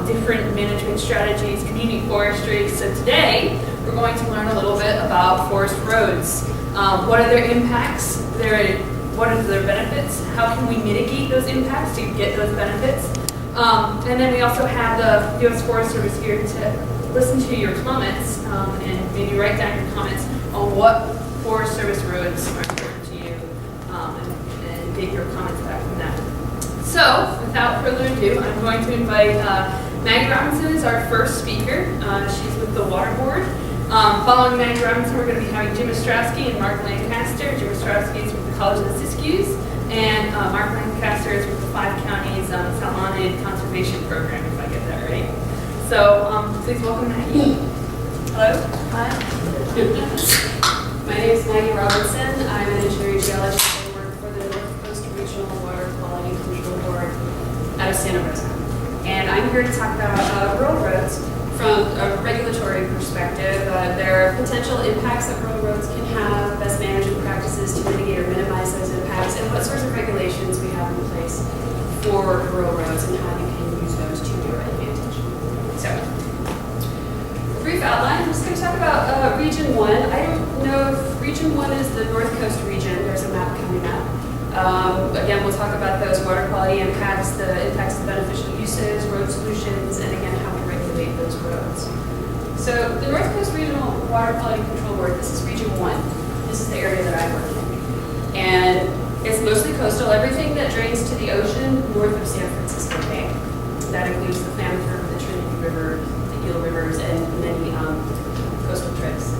different management strategies, community forestry. So today, we're going to learn a little bit about forest roads. What are their impacts? What are their benefits? How can we mitigate those impacts to get those benefits? And then we also have the U.S. Forest Service here to listen to your comments and maybe write down your comments on what Forest Service roads are important to you and get your comments back from that. So, without further ado, I'm going to invite Maggie Robinson is our first speaker. She's with the Water Board. Following Maggie Robinson, we're going to be having Jim Ostrowski and Mark Lancaster. Jim Ostrowski is with the College of the Siskiyous, and Mark Lancaster is with the 5 Counties Salmonid Conservation Program, if I get that right. So, please welcome Maggie. Hello. Hi. My name is Maggie Robinson. I'm an engineering geologist and work for the North Coast Regional Water Quality Control Board out of Santa Rosa. And I'm here to talk about rural roads from a regulatory perspective. There are potential impacts that rural roads can have, best management practices to mitigate or minimize those impacts, and what sorts of regulations we have in place for rural roads and how you can use those to your advantage. So, brief outline, I'm just going to talk about Region 1. I don't know if Region 1 is the North Coast region. There's a map coming up. Again, we'll talk about those water quality impacts, the impacts of beneficial uses, road solutions, and again, how we regulate those roads. So the North Coast Regional Water Quality Control Board, this is Region 1. This is the area that I work in. And it's mostly coastal. Everything that drains to the ocean north of San Francisco Bay. That includes the Klamath River, the Trinity River, the Eel Rivers, and many coastal trips.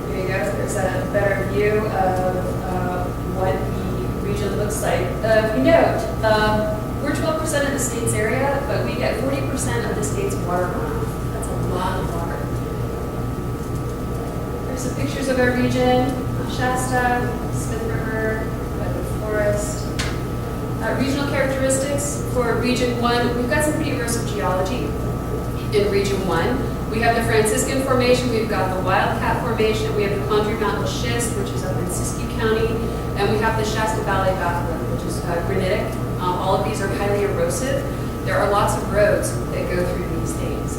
There you go. There's a better view of what the region looks like. If you note, we're 12% of the state's area, but we get 40% of the state's water runoff. That's a lot of water. There's some pictures of our region: Shasta, Smith River, Redwood Forest. Regional characteristics for Region 1. We've got some pretty erosive geology in Region 1. We have the Franciscan Formation, we've got the Wildcat Formation, we have the Condrey Mountain Schist, which is up in Siskiyou County, and we have the Shasta Valley Batholith, which is granitic. All of these are highly erosive. There are lots of roads that go through these things.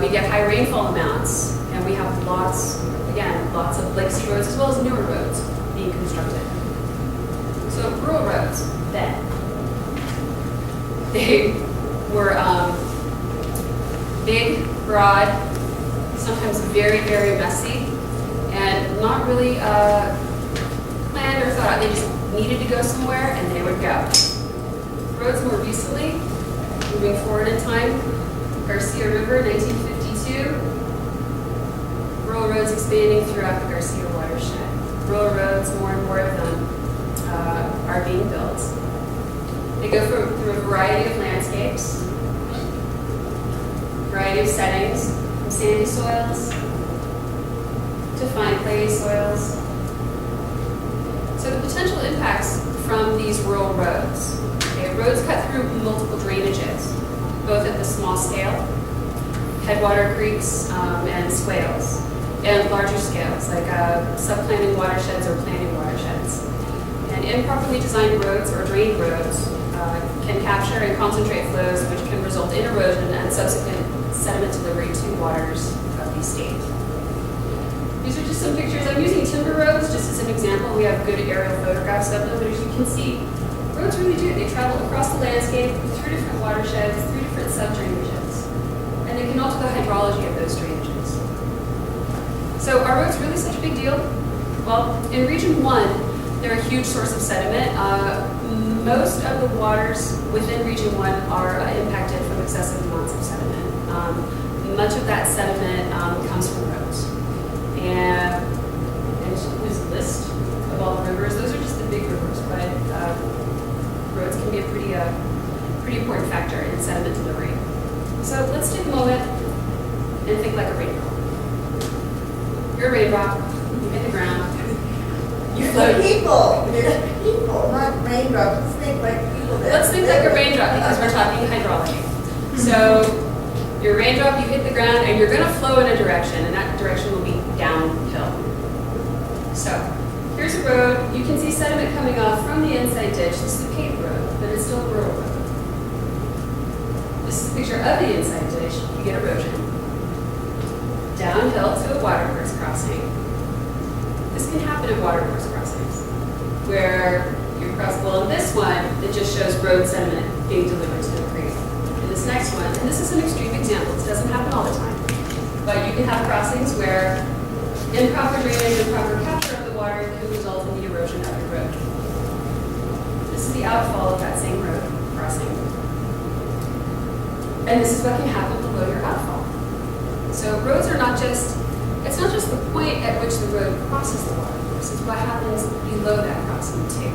We get high rainfall amounts, and we have lots of legacy roads as well as newer roads being constructed. So rural roads, then, they were big, broad, sometimes very, very messy, and not really planned or thought out. They just needed to go somewhere, and they would go. Roads more recently, moving forward in time, Garcia River, 1952. Rural roads expanding throughout the Garcia watershed. Rural roads, more and more of them are being built. They go through a variety of landscapes, variety of settings, from sandy soils to fine clay soils. So the potential impacts from these rural roads. Okay, roads cut through multiple drainages, both at the small scale, headwater creeks and swales, and larger scales, like subplanting watersheds or planting watersheds. And improperly designed roads or drained roads can capture and concentrate flows, which can result in erosion and subsequent sediment delivery to waters of the state. These are just some pictures. I'm using timber roads just as an example. We have good aerial photographs of them, but as you can see, roads really do. They travel across the landscape through different watersheds, through different sub-drainages, and they can alter the hydrology of those drainages. So are roads really such a big deal? Well, in Region 1, they're a huge source of sediment. Most of the waters within Region 1 are impacted from excessive amounts of sediment. Much of that sediment comes from roads. And there's a list of all the rivers. Those are just the big rivers, but roads can be a pretty important factor in sediment delivery. So let's take a moment and think like a raindrop. You're a raindrop, you hit the ground. You're the people. You're the people, not raindrops. Let's think like people. Let's think like a raindrop because we're talking hydrology. So you're a raindrop, you hit the ground, and you're going to flow in a direction, and that direction will be downhill. So here's a road. You can see sediment coming off from the inside ditch. This is a paved road, but it's still a rural road. This is a picture of the inside ditch. You get erosion. Downhill to a watercourse crossing. This can happen at watercourse crossings, where you're crossing. Well, in this one, it just shows road sediment being delivered to the creek. In this next one, and this is an extreme example, this doesn't happen all the time, but you can have crossings where improper drainage, improper capture of the water can result in the erosion of the road. This is the outfall of that same road crossing. And this is what can happen below your outfall. So roads are not just, it's not just the point at which the road crosses the water course, it's what happens below that crossing too.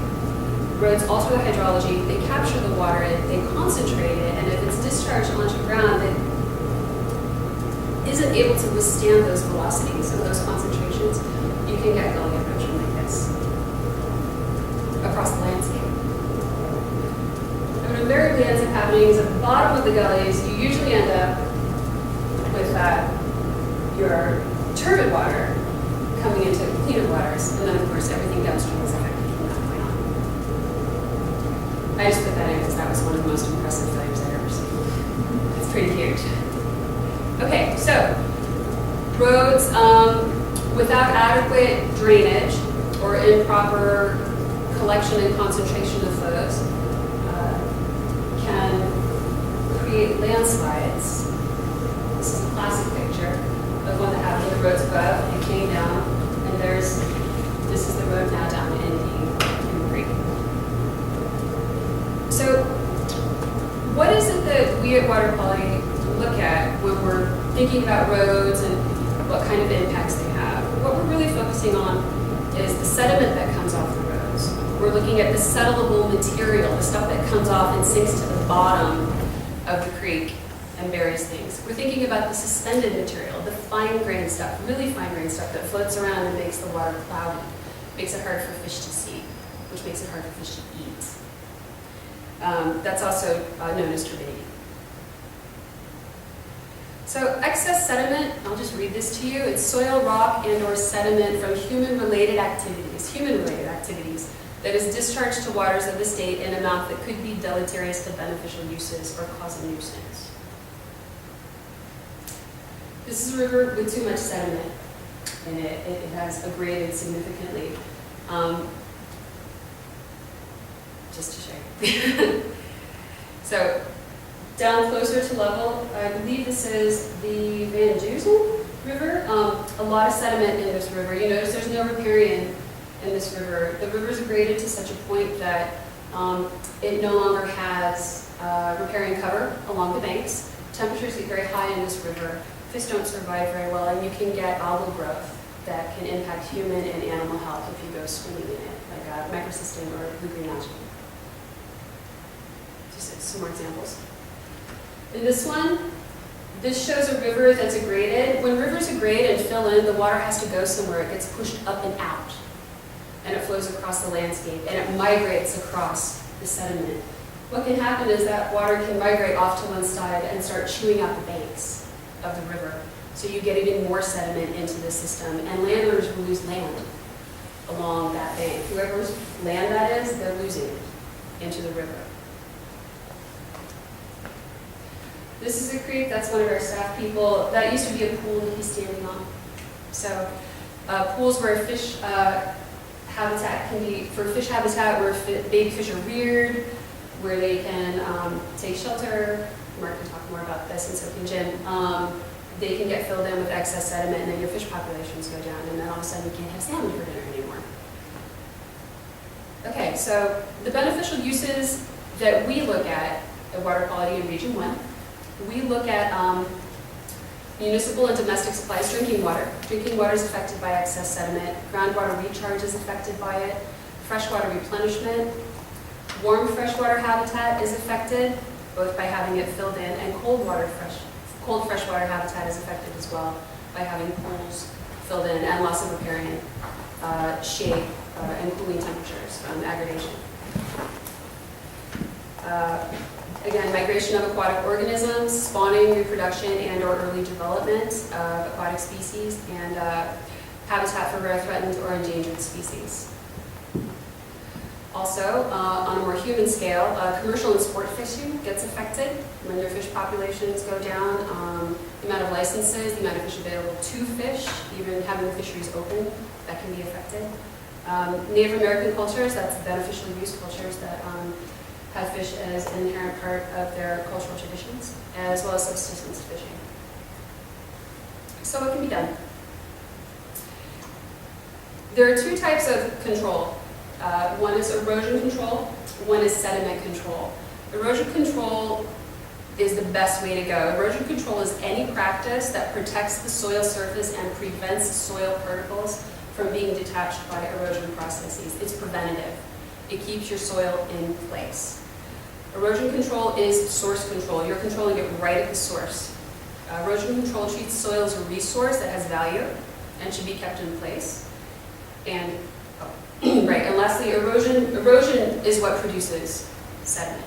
Roads alter the hydrology, they capture the water, they concentrate it, and if it's discharged onto ground that isn't able to withstand those velocities or those concentrations, you can get gully erosion like this across the landscape. And what invariably ends up happening is at the bottom of the gullies, you usually end up with your turbid water coming into cleaner waters, and then of course everything downstream is affected from that point on. I just put that in because that was one of the most impressive failures I've ever seen. It's pretty huge. Okay, so roads without adequate drainage or improper collection and concentration of flows can create landslides. This is a classic picture of one that happened. The road's above, it came down, and this is the road now down in the creek. So what is it that we at Water Quality look at when we're thinking about roads and what kind of impacts they have? What we're really focusing on is the sediment that comes off the roads. We're looking at the settleable material, the stuff that comes off and sinks to the bottom of the creek and buries things. We're thinking about the suspended material, the fine-grained stuff, really fine-grained stuff that floats around and makes the water cloudy, makes it hard for fish to see, which makes it hard for fish to eat. That's also known as turbidity. So excess sediment, I'll just read this to you. It's soil, rock, and or sediment from human-related activities that is discharged to waters of the state in an amount that could be deleterious to beneficial uses or cause a nuisance. This is a river with too much sediment in it. It has aggraded significantly. Just to show you. So down closer to level, I believe this is the Van Dusen River. A lot of sediment in this river. You notice there's no riparian in this river. The river is graded to such a point that it no longer has riparian cover along the banks. Temperatures get very high in this river. Fish don't survive very well, and you can get algal growth that can impact human and animal health if you go swimming in it, like microcystin or blue-green algae. Just some more examples. In this one, this shows a river that's aggraded. When rivers aggrade and fill in, the water has to go somewhere. It gets pushed up and out, and it flows across the landscape, and it migrates across the sediment. What can happen is that water can migrate off to one side and start chewing out the banks of the river. So you get even more sediment into the system, and landowners will lose land along that bank. Whoever's land that is, they're losing it into the river. This is a creek, that's one of our staff people. That used to be a pool that he's standing on. So pools where fish habitat can be, for fish habitat where baby fish are reared, where they can take shelter. Mark can talk more about this, and so can Jim. They can get filled in with excess sediment, and then your fish populations go down, and then all of a sudden you can't have salmon for dinner anymore. Okay, so the beneficial uses that we look at water quality in Region 1, we look at municipal and domestic supplies, drinking water. Drinking water is affected by excess sediment. Groundwater recharge is affected by it. Freshwater replenishment. Warm freshwater habitat is affected, both by having it filled in, and cold freshwater habitat is affected as well by having pools filled in, and loss of riparian shade and cooling temperatures from aggregation. Again, migration of aquatic organisms, spawning, reproduction, and or early development of aquatic species, and habitat for rare, threatened, or endangered species. Also, on a more human scale, commercial and sport fishing gets affected when their fish populations go down. The amount of licenses, the amount of fish available to fish, even having the fisheries open, that can be affected. Native American cultures, that's beneficial use cultures that have fish as an inherent part of their cultural traditions, as well as subsistence fishing. So what can be done? There are two types of control. One is erosion control, one is sediment control. Erosion control is the best way to go. Erosion control is any practice that protects the soil surface and prevents soil particles from being detached by erosion processes. It's preventative. It keeps your soil in place. Erosion control is source control. You're controlling it right at the source. Erosion control treats soil as a resource that has value and should be kept in place. And right, and lastly, erosion is what produces sediment.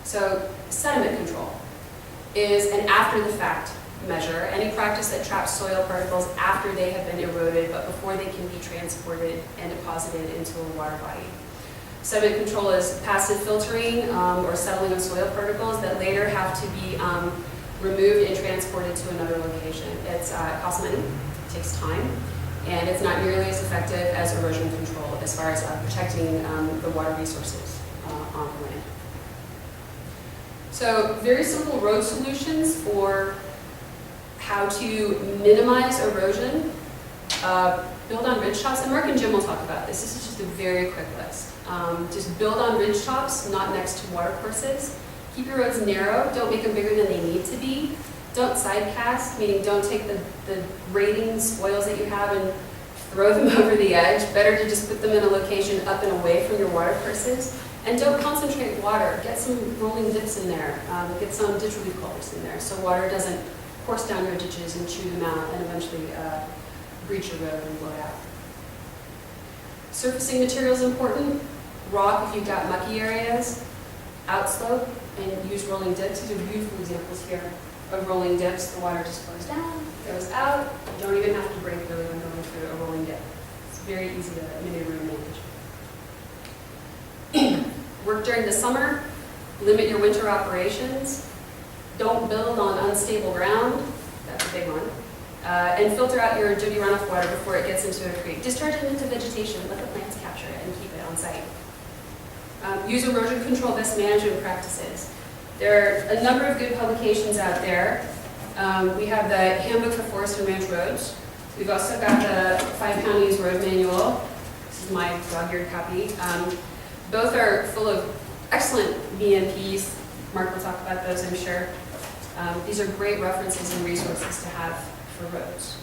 So sediment control is an after-the-fact measure, any practice that traps soil particles after they have been eroded, but before they can be transported and deposited into a water body. Sediment control is passive filtering or settling of soil particles that later have to be removed and transported to another location. It costs money, it takes time, and it's not nearly as effective as erosion control as far as protecting the water resources on the land. So very simple road solutions for how to minimize erosion. Build on ridge tops, and Mark and Jim will talk about this. This is just a very quick list. Just build on ridge tops, not next to water courses. Keep your roads narrow, don't make them bigger than they need to be. Don't side cast, meaning don't take the grading spoils that you have and throw them over the edge. Better to just put them in a location up and away from your water courses. And don't concentrate water. Get some rolling dips in there. Get some ditch relief culverts in there so water doesn't course down your ditches and chew them out and eventually breach your road and blow it out. Surfacing material is important. Rock if you've got mucky areas. Outslope and use rolling dips. These are beautiful examples here of rolling dips. The water just flows down, goes out. You don't even have to brake really when going through a rolling dip. It's very easy to maneuver and manage. Work during the summer. Limit your winter operations. Don't build on unstable ground. That's a big one. And filter out your dirty runoff water before it gets into a creek. Discharge it into vegetation. Let the plants capture it and keep it on site. Use erosion control best management practices. There are a number of good publications out there. We have the Handbook for Forest and Ranch Roads. We've also got the 5 Counties Road Manual. This is my dog-eared copy. Both are full of excellent BMPs. Mark will talk about those, I'm sure. These are great references and resources to have for roads.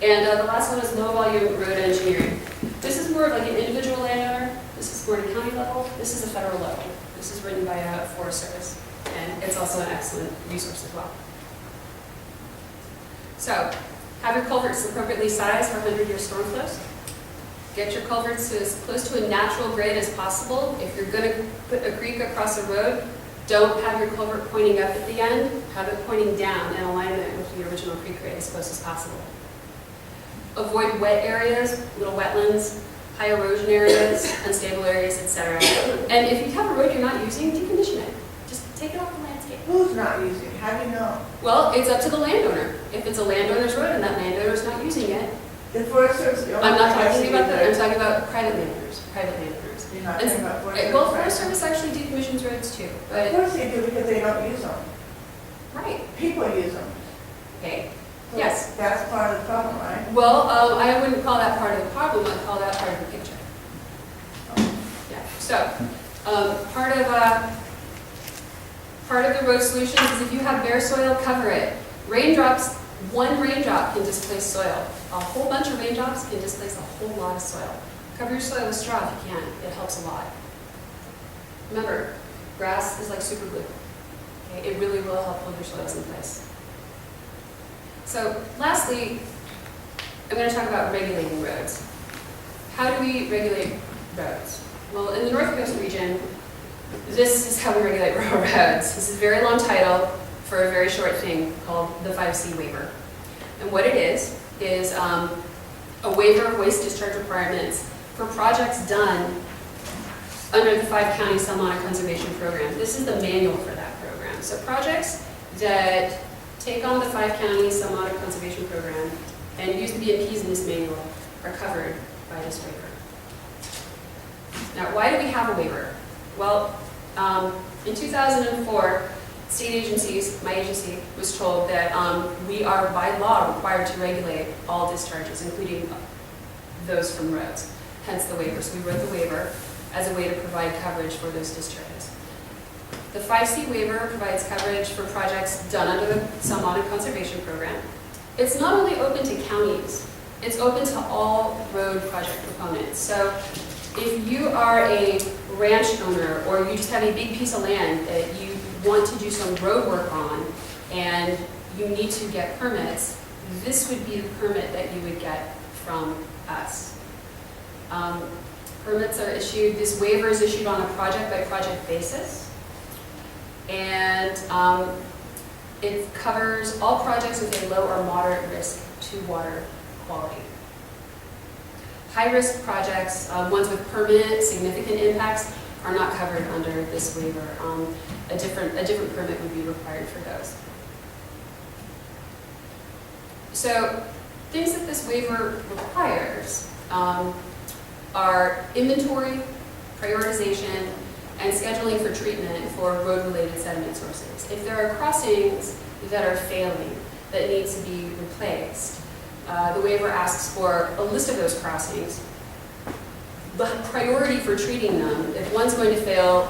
And the last one is low volume road engineering. This is more of like an individual landowner. This is more at a county level. This is a federal level. This is written by a Forest Service, and it's also an excellent resource as well. So, have your culverts appropriately sized for 100-year storm flows. Get your culverts to as close to a natural grade as possible. If you're going to put a creek across a road, don't have your culvert pointing up at the end. Have it pointing down in alignment with the original creek grade as close as possible. Avoid wet areas, little wetlands, high erosion areas, unstable areas, etc. And if you have a road you're not using, decondition it. Just take it off the landscape. Who's not using? How do you know? Well, it's up to the landowner. If it's a landowner's road and that landowner's not using it, The Forest Service. I'm not talking about that. I'm talking about private landowners. Private landowners. You're not talking about Forest Service. Well, Forest Service actually decommissions roads too. Of But course they do because they don't use them. right. People use them. Okay. So Yes. That's part of the problem, right? Well, I wouldn't call that part of the problem. I'd call that part of the picture. Yeah. So, part of the road solution is if you have bare soil, cover it. Raindrops, one raindrop can displace soil. A whole bunch of raindrops can displace a whole lot of soil. Cover your soil with straw if you can. It helps a lot. Remember, grass is like super glue. Okay? It really will help hold your soils in place. So, lastly, I'm going to talk about regulating roads. How do we regulate roads? Well, in the North Coast region, this is how we regulate roads. This is a very long title for a very short thing called the 5C waiver. And what it is a waiver of waste discharge requirements for projects done under the 5-county Salmonic Conservation Program. This is the manual for that program. So projects that take on the 5-county Salmonic Conservation Program and use the BMPs in this manual are covered by this waiver. Now, why do we have a waiver? Well, in 2004, state agencies, my agency, was told that we are by law required to regulate all discharges, including those from roads, hence the waiver. So we wrote the waiver as a way to provide coverage for those discharges. The 5C waiver provides coverage for projects done under the Salmonic Conservation Program. It's not only open to counties, it's open to all road project proponents. So if you are a ranch owner or you just have a big piece of land that you want to do some road work on and you need to get permits, this would be the permit that you would get from us. Permits are issued, this waiver is issued on a project-by-project basis, and it covers all projects with a low or moderate risk to water quality. High-risk projects, ones with permanent significant impacts, are not covered under this waiver. A different permit would be required for those. So things that this waiver requires are inventory, prioritization, and scheduling for treatment for road-related sediment sources. If there are crossings that are failing, that need to be replaced, the waiver asks for a list of those crossings, the priority for treating them. If one's going to fail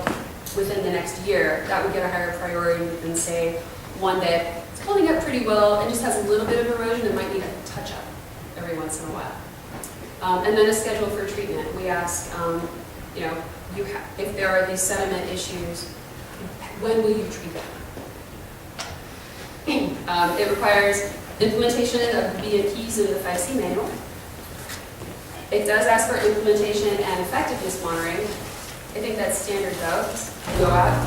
within the next year, that would get a higher priority than, say, one that's holding up pretty well and just has a little bit of erosion and might need a touch-up every once in a while. And then a schedule for treatment. We ask, if there are these sediment issues, when will you treat them? It requires implementation of the BMPs in the 5C manual. It does ask for implementation and effectiveness monitoring. I think that's standard though. Just go out.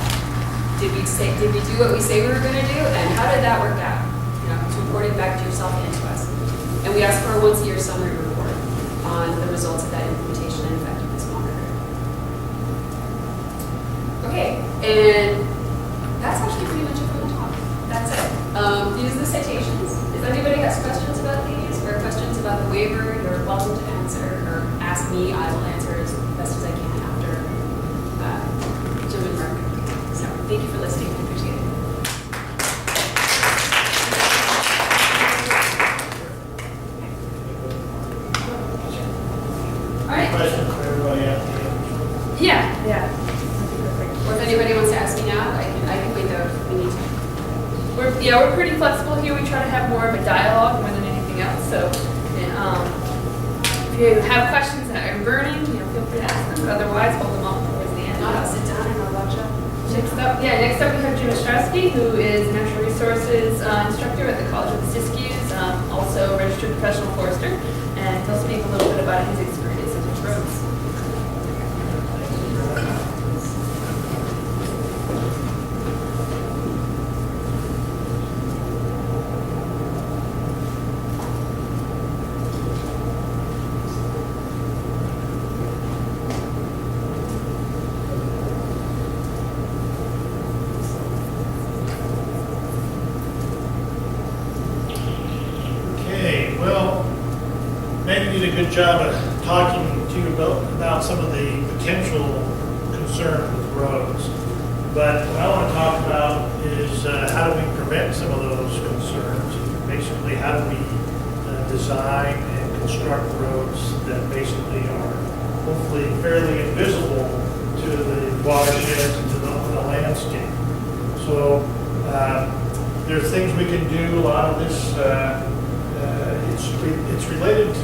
Did we do what we say we were going to do? And how did that work out? It's reporting back to yourself and to us. And we ask for a once-a-year summary report on the results of that implementation and effectiveness monitoring. Okay, and that's actually pretty much it from the top. That's it. These are the citations. If anybody has questions about these or questions about the waiver, you're welcome to answer or ask me. I will answer as best as I can after Jim and Mark. So thank you for listening. I appreciate it. All right. Questions for everybody out there? Yeah. Or if anybody wants to ask me now, I can wait though if we need to. We're pretty flexible here. We try to have more of a dialogue more than anything else. So if you have questions that are burning, feel free to ask them. But otherwise, hold them off towards the end. I'll sit down and I'll watch up. Next up we have Jim Ostrowski, who is a natural resources instructor at the College of the Siskiyous, also a registered professional forester, and he'll speak a little bit about his experience with roads. Okay, well, Megan did a good job of talking to you about some of the potential concerns with roads. But what I want to talk about is how do we prevent some of those concerns? Basically, how do we design and construct roads that basically are hopefully fairly invisible to the watersheds and to the landscape. So there are things we can do. A lot of this, it's related to,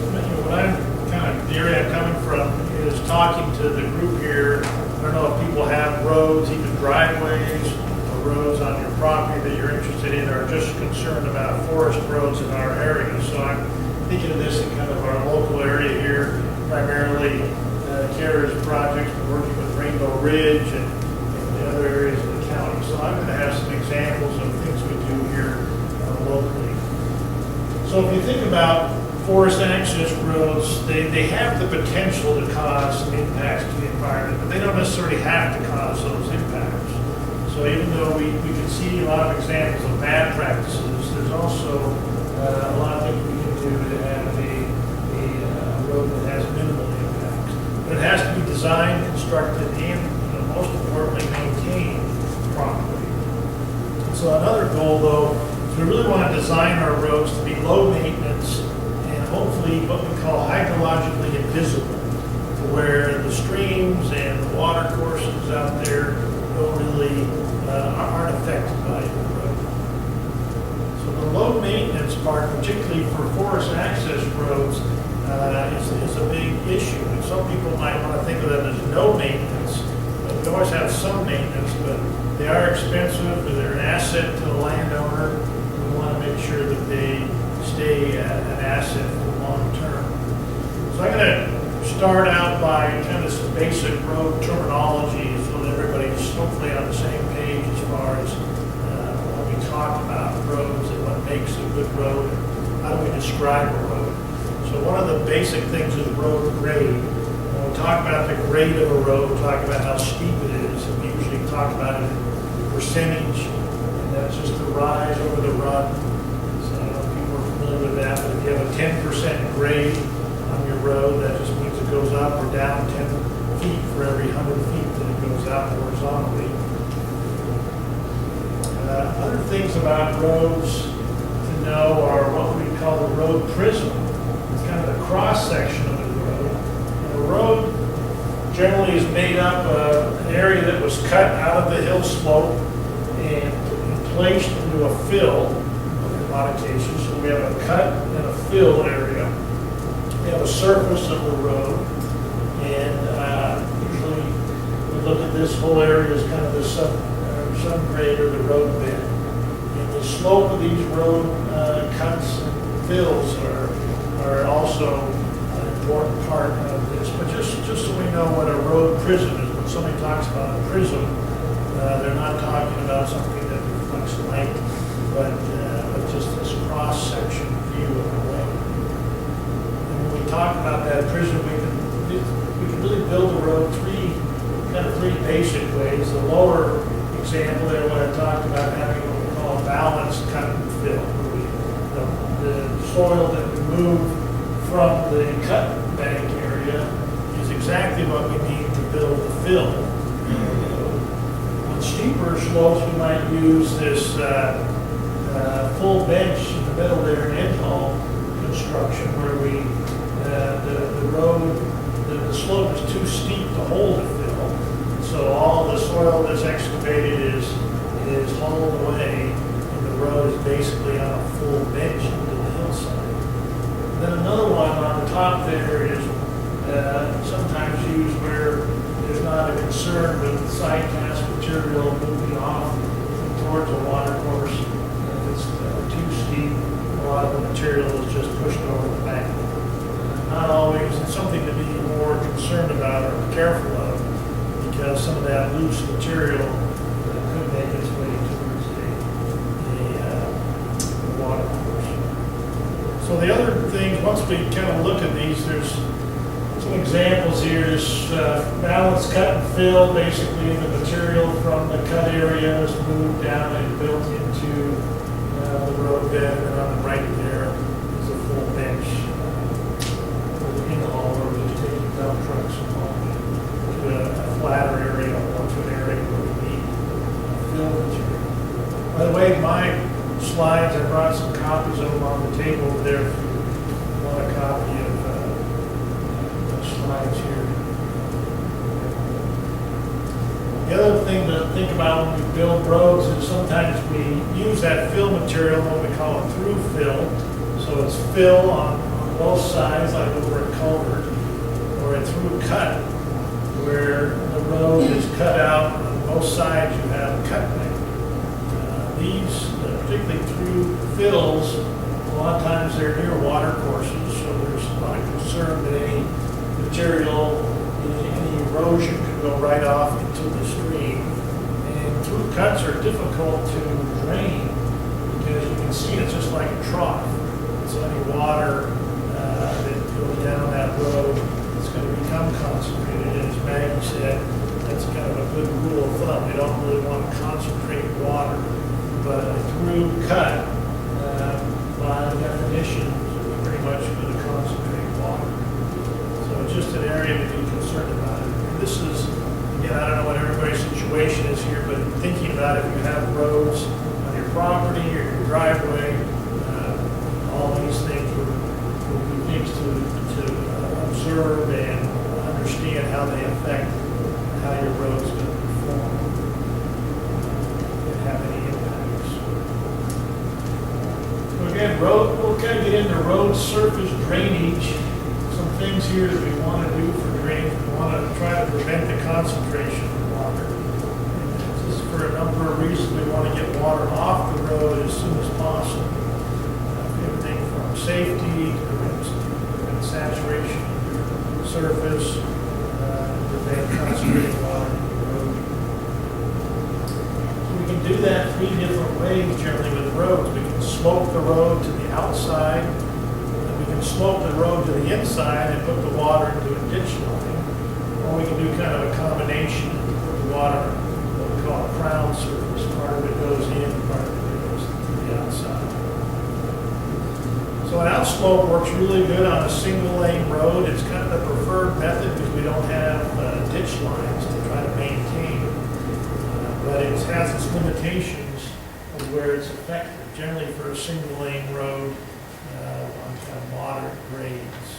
what the area I'm coming from is talking to the group here. I don't know if people have roads, even driveways, or roads on your property that you're interested in, or just concerned about forest roads in our area. So I'm thinking of this in kind of our local area here, primarily Kara's projects, we're working with Rainbow Ridge and the other areas of the county. So I'm going to have some examples of things we do here locally. So if you think about forest access roads, they have the potential to cause some impacts to the environment, but they don't necessarily have to cause those impacts. So even though we can see a lot of examples of bad practices, there's also a lot of things we can do to have a road that has minimal impacts. But it has to be designed, constructed, and most importantly, maintained properly. So another goal, though, is we really want to design our roads to be low maintenance and hopefully what we call hydrologically invisible, to where the streams and the water courses out there don't really aren't affected by the road. So the low maintenance part, particularly for forest access roads, is a big issue. And some people might want to think of them as no maintenance. We always have some maintenance, but they are expensive. They're an asset to the landowner. We want to make sure that they stay an asset for the long term. So I'm going to start out by kind of some basic road terminology so that everybody's hopefully on the same page as far as when we talk about roads and what makes a good road and how do we describe a road. So one of the basic things is road grade. When we talk about the grade of a road, we talk about how steep it is, and we usually talk about it in percentage, and that's just the rise over the run. So I don't know if people are familiar with that, but if you have a 10% grade on your road, that just means it goes up or down 10 feet for every 100 feet that it goes out horizontally. Other things about roads to know are what we call the road prism. It's kind of the cross section of the road. And a road generally is made up of an area that was cut out of the hill slope and placed into a fill in a lot of cases. So we have a cut and a fill area. We have a surface of the road, and usually we look at this whole area as kind of the subgrade or the road bed. And the slope of these road cuts and fills are also an important part of this. But just so we know what a road prism is, when somebody talks about a prism, they're not talking about something that reflects light, but just this cross-section view of the road. And when we talk about that prism, we can really build the road three basic ways. The lower example there, when I talked about having what we call a balanced cut and fill, where the soil that we move from the cut bank area is exactly what we need to build the fill. On steeper slopes, we might use this full bench in the middle there, an end haul construction, where the road, the slope is too steep to hold the fill. So all the soil that's excavated is hauled away, and the road is basically on a full bench into the hillside. And then another one on the top there is sometimes used where there's not a concern with side cast material moving off towards a water course. If it's too steep, a lot of the material is just pushed over the bank. Not always. It's something to be more concerned about or careful of, because some of that loose material could make its way towards the water course. So the other things, once we kind of look at these, there's some examples here. This balanced cut and fill, basically the material from the cut area is moved down and built into the road bed, and on the right there is a full bench in the haul, where we're just taking dump trucks and hauling it to a flatter area or to an area where we need fill material. By the way, my slides, I brought some copies of them on the table over there if you want a copy of the slides here. The other thing to think about when we build roads is sometimes we use that fill material, what we call a through fill. So it's fill on both sides, like over a culvert, or a through cut, where the road is cut out on both sides. You have a cut bank. These, particularly through fills, a lot of times they're near water courses, so there's a lot of concern that any material, any erosion could go right off into the stream. And through cuts are difficult to drain because you can see it's just like a trough. So any water that go down that road, it's going to become concentrated. And as Maggie said, that's kind of a good rule of thumb. We don't really want to concentrate water, but a through cut, by definition, is pretty much going to concentrate water. So it's just an area to be concerned about. And this is, again, I don't know what everybody's situation is here, but thinking about if you have roads on your property or your driveway, all these things will be things to observe and understand how they affect how your road's going to perform and have any impacts. So again, we'll kind of get into road surface drainage. Some things here that we want to do for drainage. We want to try to prevent the concentration of water. And this is for a number of reasons. We want to get water off the road as soon as possible. Everything from safety, prevent saturation of the surface, prevent concentrated water in the road. So we can do that 3 different ways generally with roads. We can slope the road to the outside, and we can slope the road to the inside and put the water into a ditch line. Or we can do kind of a combination, put the water, what we call a crown surface. Part of it goes in, part of it goes to the outside. So an outslope works really good on a single lane road. It's kind of the preferred method because we don't have ditch lines to try to maintain. But it has its limitations of where it's effective. Generally for a single lane road on kind of moderate grades.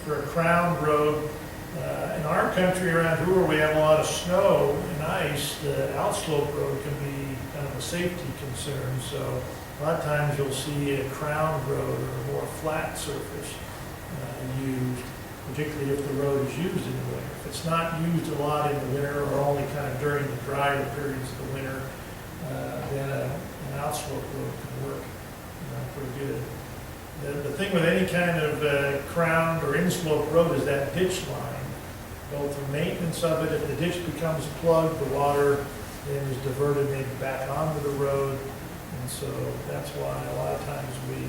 For a crown road, in our country around here where we have a lot of snow and ice, the outslope road can be kind of a safety concern. So a lot of times you'll see a crown road or a more flat surface used, particularly if the road is used in the winter. If it's not used a lot in the winter or only kind of during the drier periods of the winter, then an outslope road can work pretty good. The thing with any kind of crowned or inslope road is that ditch line. Both the maintenance of it, if the ditch becomes plugged, the water then is diverted maybe back onto the road. And so that's why a lot of times we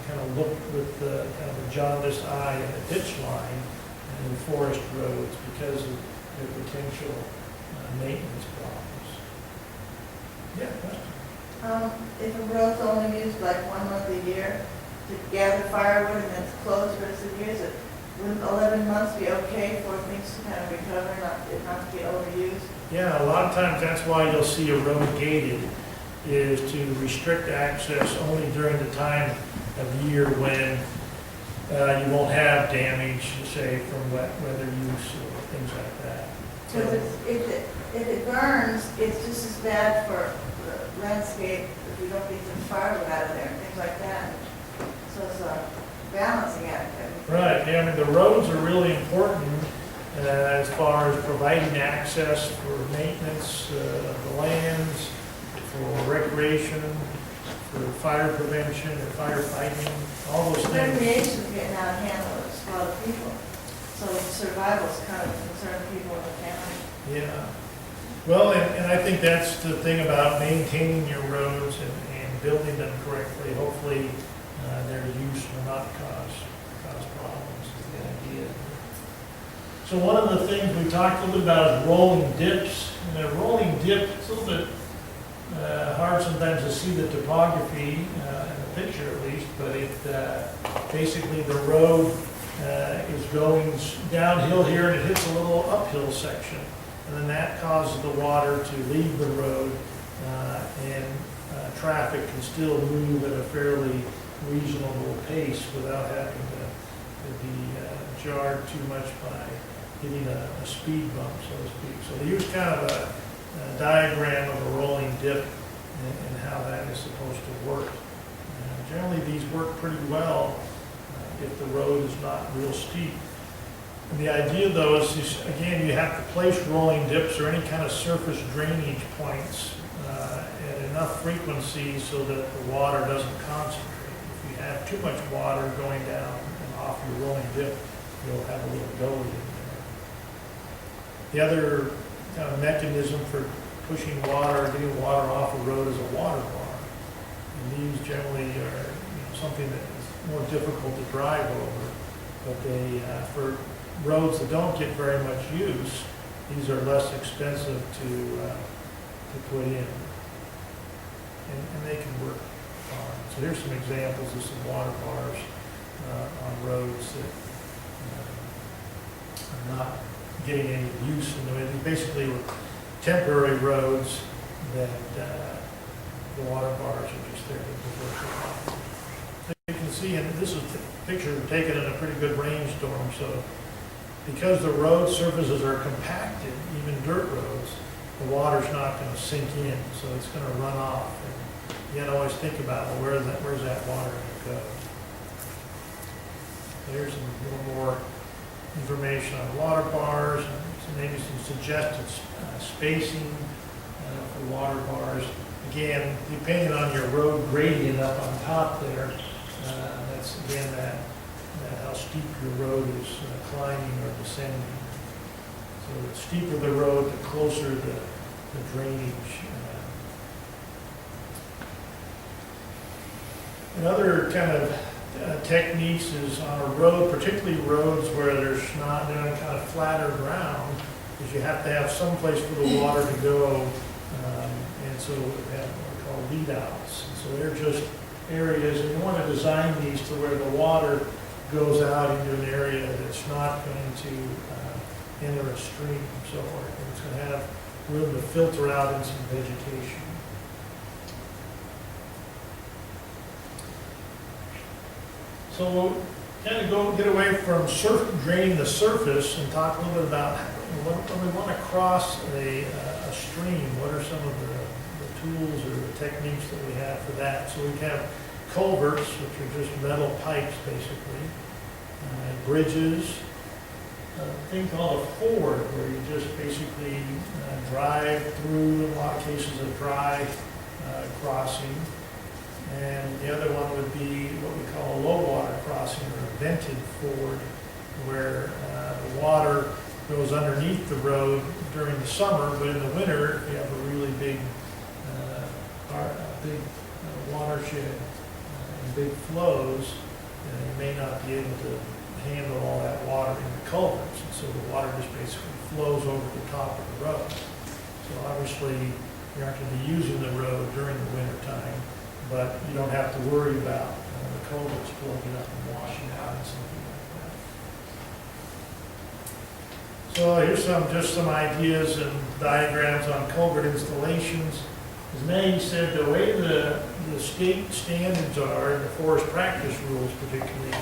kind of look with kind of a jaundiced eye at the ditch line in forest roads because of their potential maintenance problems. Yeah, question? If a road's only used like 1 month a year to gather firewood and then it's closed for the rest of the year, wouldn't 11 months be okay for things to kind of recover, not to get overused? Yeah, a lot of times that's why you'll see a road gated, is to restrict access only during the time of year when you won't have damage, say, from wet weather use or things like that. Because if it burns, it's just as bad for the landscape if we don't get some firewood out of there and things like that. So it's a balancing act. Right, yeah, I mean, the roads are really important as far as providing access for maintenance of the lands, for recreation, for fire prevention or firefighting, all those things. Recreation's getting out of hand with a lot of people. So survival's kind of concerned people in the county. Yeah. Well, and I think that's the thing about maintaining your roads and building them correctly. Hopefully, their use will not cause problems, is the idea. So one of the things we talked a little bit about is rolling dips. And a rolling dip, it's a little bit hard sometimes to see the topography, in the picture at least, but it basically the road is going downhill here and it hits a little uphill section. And then that causes the water to leave the road and traffic can still move at a fairly reasonable pace without having to be jarred too much by hitting a speed bump, so to speak. So they use kind of a diagram of a rolling dip and how that is supposed to work. Generally, these work pretty well if the road is not real steep. And the idea, though, is again, you have to place rolling dips or any kind of surface drainage points at enough frequency so that the water doesn't concentrate. If you have too much water going down and off your rolling dip, you'll have a little gully in there. The other kind of mechanism for pushing water, getting water off a road is a water bar. And these generally are something that is more difficult to drive over. But they, for roads that don't get very much use, these are less expensive to put in. And they can work fine. So here's some examples of some water bars on roads that are not getting any use in the way. These basically were temporary roads that the water bars are just there to diversify. So you can see, and this is a picture taken in a pretty good rainstorm, so because the road surfaces are compacted, even dirt roads, the water's not going to sink in, so it's going to run off. And you got to always think about, well, where's that water going to go? There's a little more information on water bars, and maybe some suggested spacing for water bars. Again, depending on your road gradient up on top there, that's again that how steep your road is climbing or descending. So the steeper the road, the closer the drainage. Another kind of techniques is on a road, particularly roads where there's not, they're on kind of flatter ground, is you have to have some place for the water to go, and so we have what are called lead outs. And so they're just areas, and you want to design these to where the water goes out into an area that's not going to enter a stream, so it's going to have room to filter out in some vegetation. So we'll kind of get away from draining the surface and talk a little bit about when we want to cross a stream, what are some of the tools or the techniques that we have for that. So we have culverts, which are just metal pipes basically, bridges, a thing called a ford, where you just basically drive through, in a lot of cases, a dry crossing. And the other one would be what we call a low water crossing, or a vented ford, where the water goes underneath the road during the summer, but in the winter, if you have a really big watershed and big flows, you may not be able to handle all that water in the culverts, and so the water just basically flows over the top of the road. So obviously, you're not going to be using the road during the winter time, but you don't have to worry about the culverts plugging up and washing out and something like that. So here's just some ideas and diagrams on culvert installations. As Maggie said, the way the state standards are, and the forest practice rules particularly,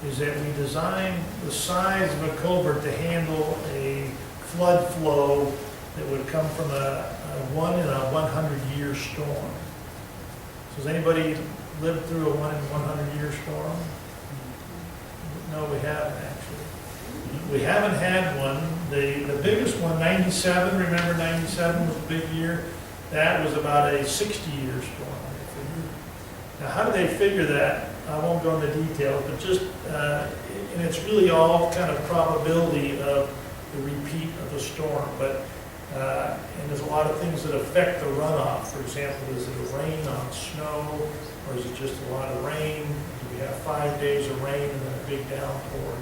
is that we design the size of a culvert to handle a flood flow that would come from a 1 in a 100-year storm. So has anybody lived through a 1 in 100-year storm? No, we haven't actually. We haven't had one. The biggest one, 97, remember 97 was a big year? That was about a 60-year storm. Now, how do they figure that? I won't go into detail, but just, and it's really all kind of probability of the repeat of the storm. But, and there's a lot of things that affect the runoff. For example, is it a rain on snow, or is it just a lot of rain? Do we have 5 days of rain and then a big downpour?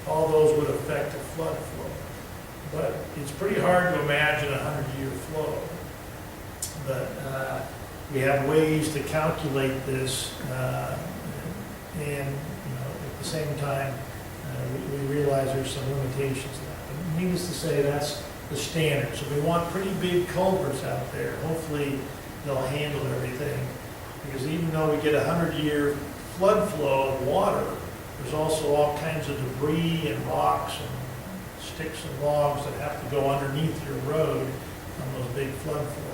All those would affect the flood flow. But it's pretty hard to imagine a 100-year flow. But we have ways to calculate this, and at the same time, we realize there's some limitations to that. But needless to say, that's the standard. So we want pretty big culverts out there. Hopefully, they'll handle everything. Because even though we get a 100-year flood flow of water, there's also all kinds of debris and rocks and sticks and logs that have to go underneath your road on those big flood flows.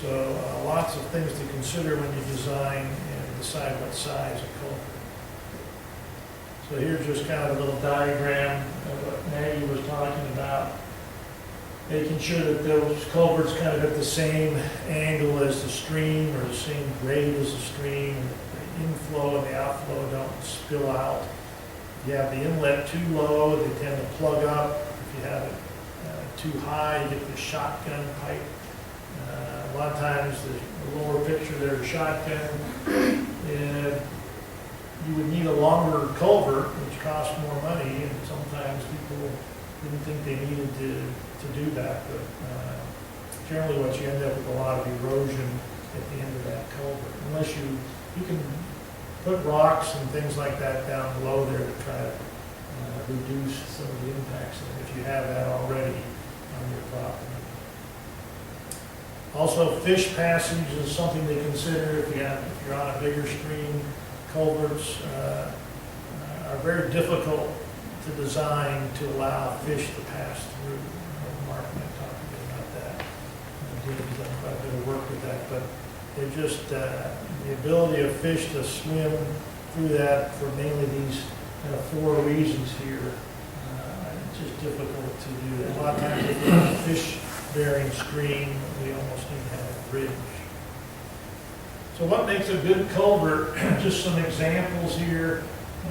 So lots of things to consider when you design and decide what size of culvert. So here's just kind of a little diagram of what Maggie was talking about, making sure that those culverts kind of at the same angle as the stream or the same grade as the stream, and the inflow and the outflow don't spill out. If you have the inlet too low, they tend to plug up. If you have it too high, you get the shotgun pipe. A lot of times, the lower picture there, shotgun, you would need a longer culvert, which costs more money, and sometimes people didn't think they needed to do that, but generally what you end up with a lot of erosion at the end of that culvert, unless you can put rocks and things like that down below there to try to reduce some of the impacts if you have that already on your property. Also, fish passage is something to consider if you're on a bigger stream. Culverts are very difficult to design to allow fish to pass through. Mark might talk a bit about that. He's done quite a bit of work with that, but they're just the ability of fish to swim through that for mainly these kind of 4 reasons here. It's just difficult to do that. A lot of times if you're on a fish-bearing stream, we almost need to have a bridge. So what makes a good culvert? Just some examples here.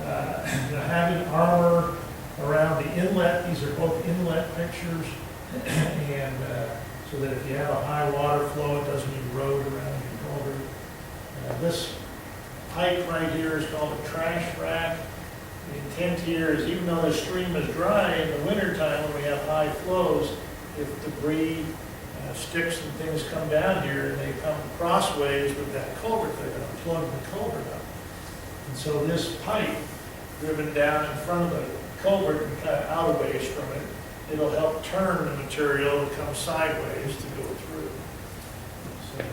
Having armor around the inlet. These are both inlet pictures. And so that if you have a high water flow, it doesn't erode around your culvert. This pipe right here is called a trash rack. The intent here is, even though the stream is dry in the wintertime when we have high flows, if debris, sticks and things come down here and they come crossways with that culvert, they're going to plug the culvert up. And so this pipe driven down in front of the culvert and kind of out a ways from it, it'll help turn the material to come sideways to go through. So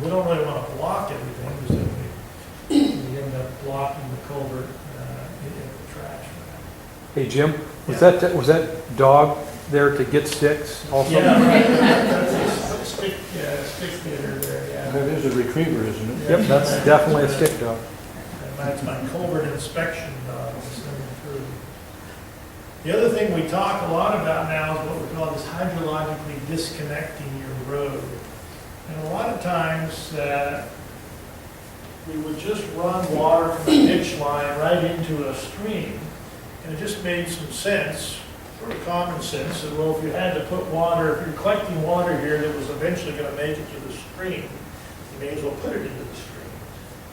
we don't really want to block everything because then we end up blocking the culvert in the trash. Hey, Jim, was Yeah. that dog there to get sticks also? Yeah, right. That's a stick getter there, yeah. That is a retriever, isn't it? Yep, that's definitely a stick dog. And that's my culvert inspection dog. The other thing we talk a lot about now is what we call this hydrologically disconnecting your road. And a lot of times we would just run water from a ditch line right into a stream. And it just made some sense, sort of common sense, that well, if you had to put water, if you're collecting water here that was eventually going to make it to the stream, you may as well put it into the stream.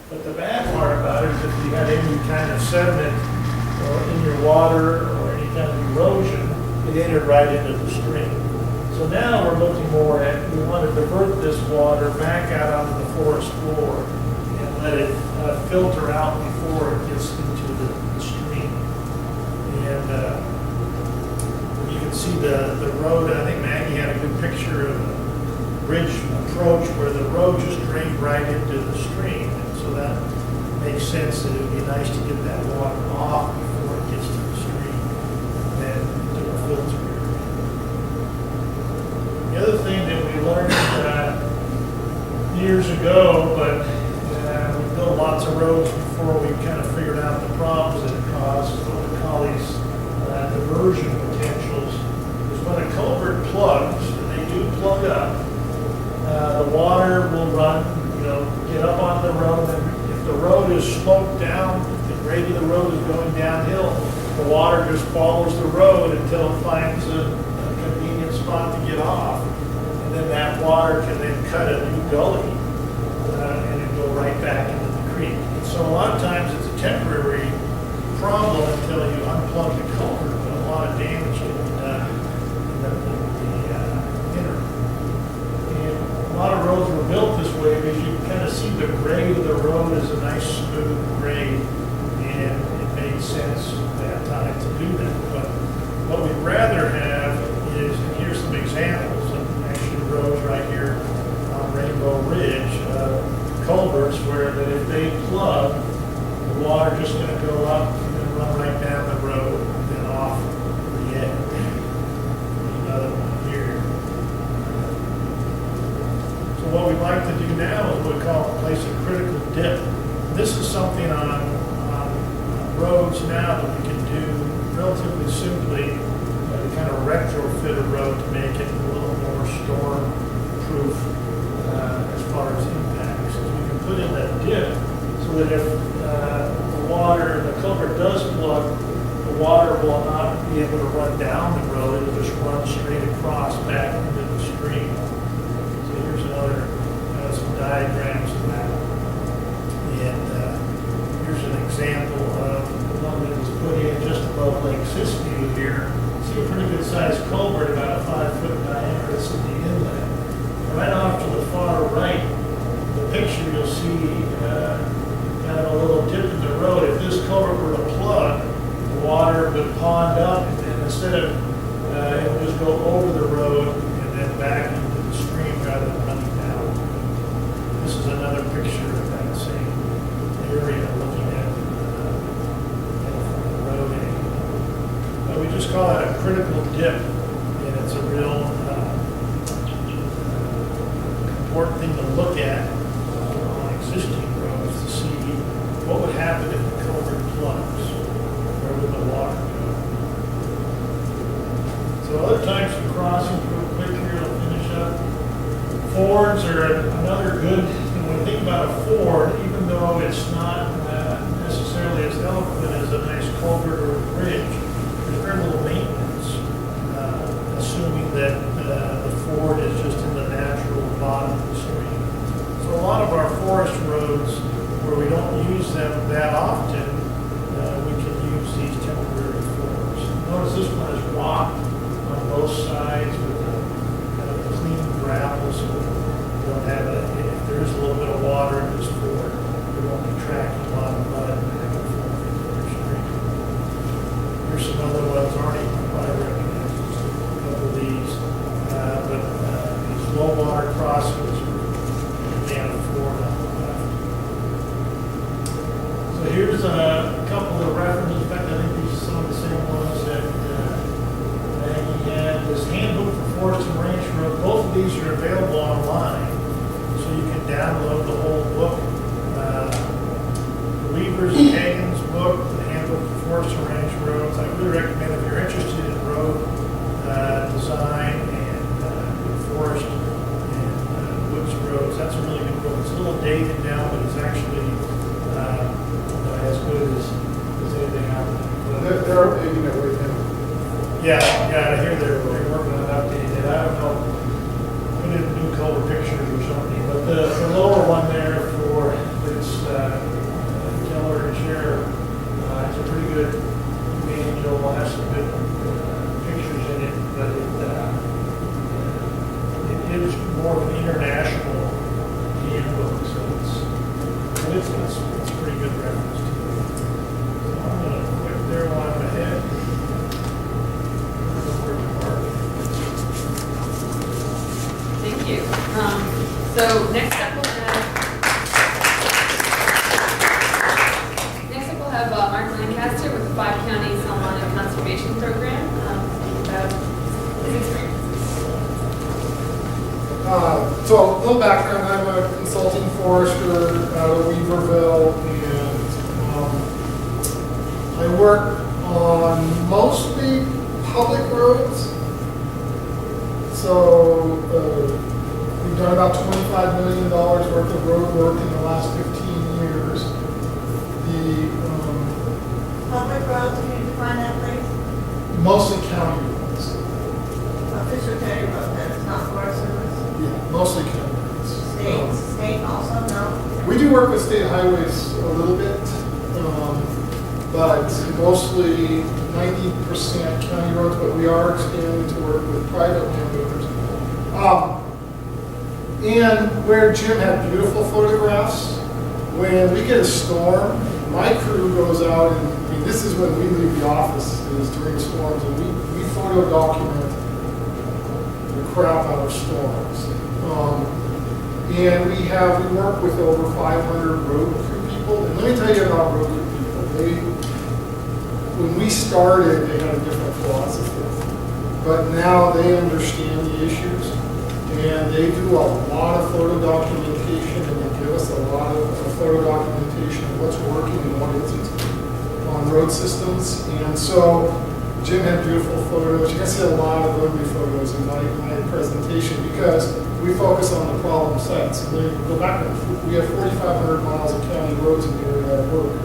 But the bad part about it is if you had any kind of sediment or in your water or any kind of erosion, it entered right into the stream. So now we're looking more at, we want to divert this water back out onto the forest floor and let it filter out before it gets into the stream. And you can see the road. I think Maggie had a good picture of a bridge approach where the road just drained right into the stream. And so that makes sense that it would be nice to get that water off before it gets to the stream and then do a filter. The other thing that we learned years ago, but we built lots of roads before we kind of figured out the problems that it caused, is what we call these diversion potentials, is when a culvert plugs, and they do plug up, the water will run, get up on the road, and if the road is sloped down, if the grade of the road is going downhill, the water just follows the road until it finds a convenient spot to get off, and then that water can then cut a new gully, and it go right back into the creek. And so a lot of times it's a temporary problem until you unplug the culvert, but a lot of damage can be done in the interim. And a lot of roads were built this way because you can kind of see the grade of the road is a nice smooth grade, and it made sense at that time to do that. But what we'd rather have is, and here's some examples of actually roads right here on Rainbow Ridge, culverts where that if they plug, the water just going to go up and run right down the road and then off the edge. There's another one here. So what we'd like to do now is what we call place a critical dip. This is something on roads now that we can do relatively simply to kind of retrofit a road to make it a little more storm-proof as far as impacts. So we can put in that dip so that if the water, the culvert does plug, the water will not be able to run down the road. It'll just run straight across back into the stream. So here's another, some diagrams of that. And here's an example pond up, and then instead of, it'll just go over the road and then back into the stream rather than running down. This is another picture of that same area looking at, from the road angle. But we just call it a critical dip, and it's a real important thing to look at on existing roads to see what would happen if the culvert plugs. Where would the water go? So other types of crossings, real quick here, I'll finish up. Fords are another good, when we think about a ford, even though it's not necessarily as eloquent as a nice culvert or a bridge, there's very little maintenance, assuming that the ford is just in the natural bottom of the stream. So a lot of our forest roads, where we don't use them that often, we can use these temporary fords. Notice this one is rock on both sides with a kind of clean gravel, so we don't have if there is a little bit of water in this ford, we won't be tracking a lot of mud back and forth into the stream. Here's some other ones, already probably recognize a couple of these, but these low water crossings, again, a ford on the left. So here's a couple of references. In fact, I think these are some of the same ones that Maggie had. This handbook for forest and ranch road. Both of these are available online, so you can download the whole book. Weaver's and Hagen's book, the handbook for forest and ranch roads. I really recommend if you're interested in road design and forest and woods roads. That's a really good book. It's a little dated now, but it's actually as good as anything out there. They're updating it right now. Yeah, I hear they're working on updating it. I don't know, put in new color pictures or something, but the lower one there for this Keller and Sheriff, it's a pretty good manual, has some good pictures in it, but it is more of an international handbook, so it's a pretty good reference to it. So I'm going to click there while I'm ahead. Thank you. So next up we'll have Mark Lancaster with the 5 Counties Online Conservation Program. About his experience. So a little background, I'm a consulting forester out of Weaverville, and I work on mostly public roads. So we've done about $25 million worth of road work in the last 15 years. The Public roads, can you define that, please? mostly county roads. Official county road, that's not Forest Service. Yeah, mostly county roads. State also, no? We do work with state highways a little bit, but mostly 90% county roads, but we are expanding to work with private landowners. And where Jim had beautiful photographs, when we get a storm, my crew goes out and, I mean, this is when we leave the office, is during storms, and we photo document the crap out of storms. And we work with over 500 road crew people. And let me tell you about road crew people. When we started, they had a different philosophy. But now they understand the issues. And they do a lot of photo documentation, and they give us a lot of photo documentation of what's working and what isn't on road systems. And so Jim had beautiful photos. You can see a lot of ugly photos in my presentation because we focus on the problem sites. And then go back, we have 4,500 miles of county roads in the area that I work.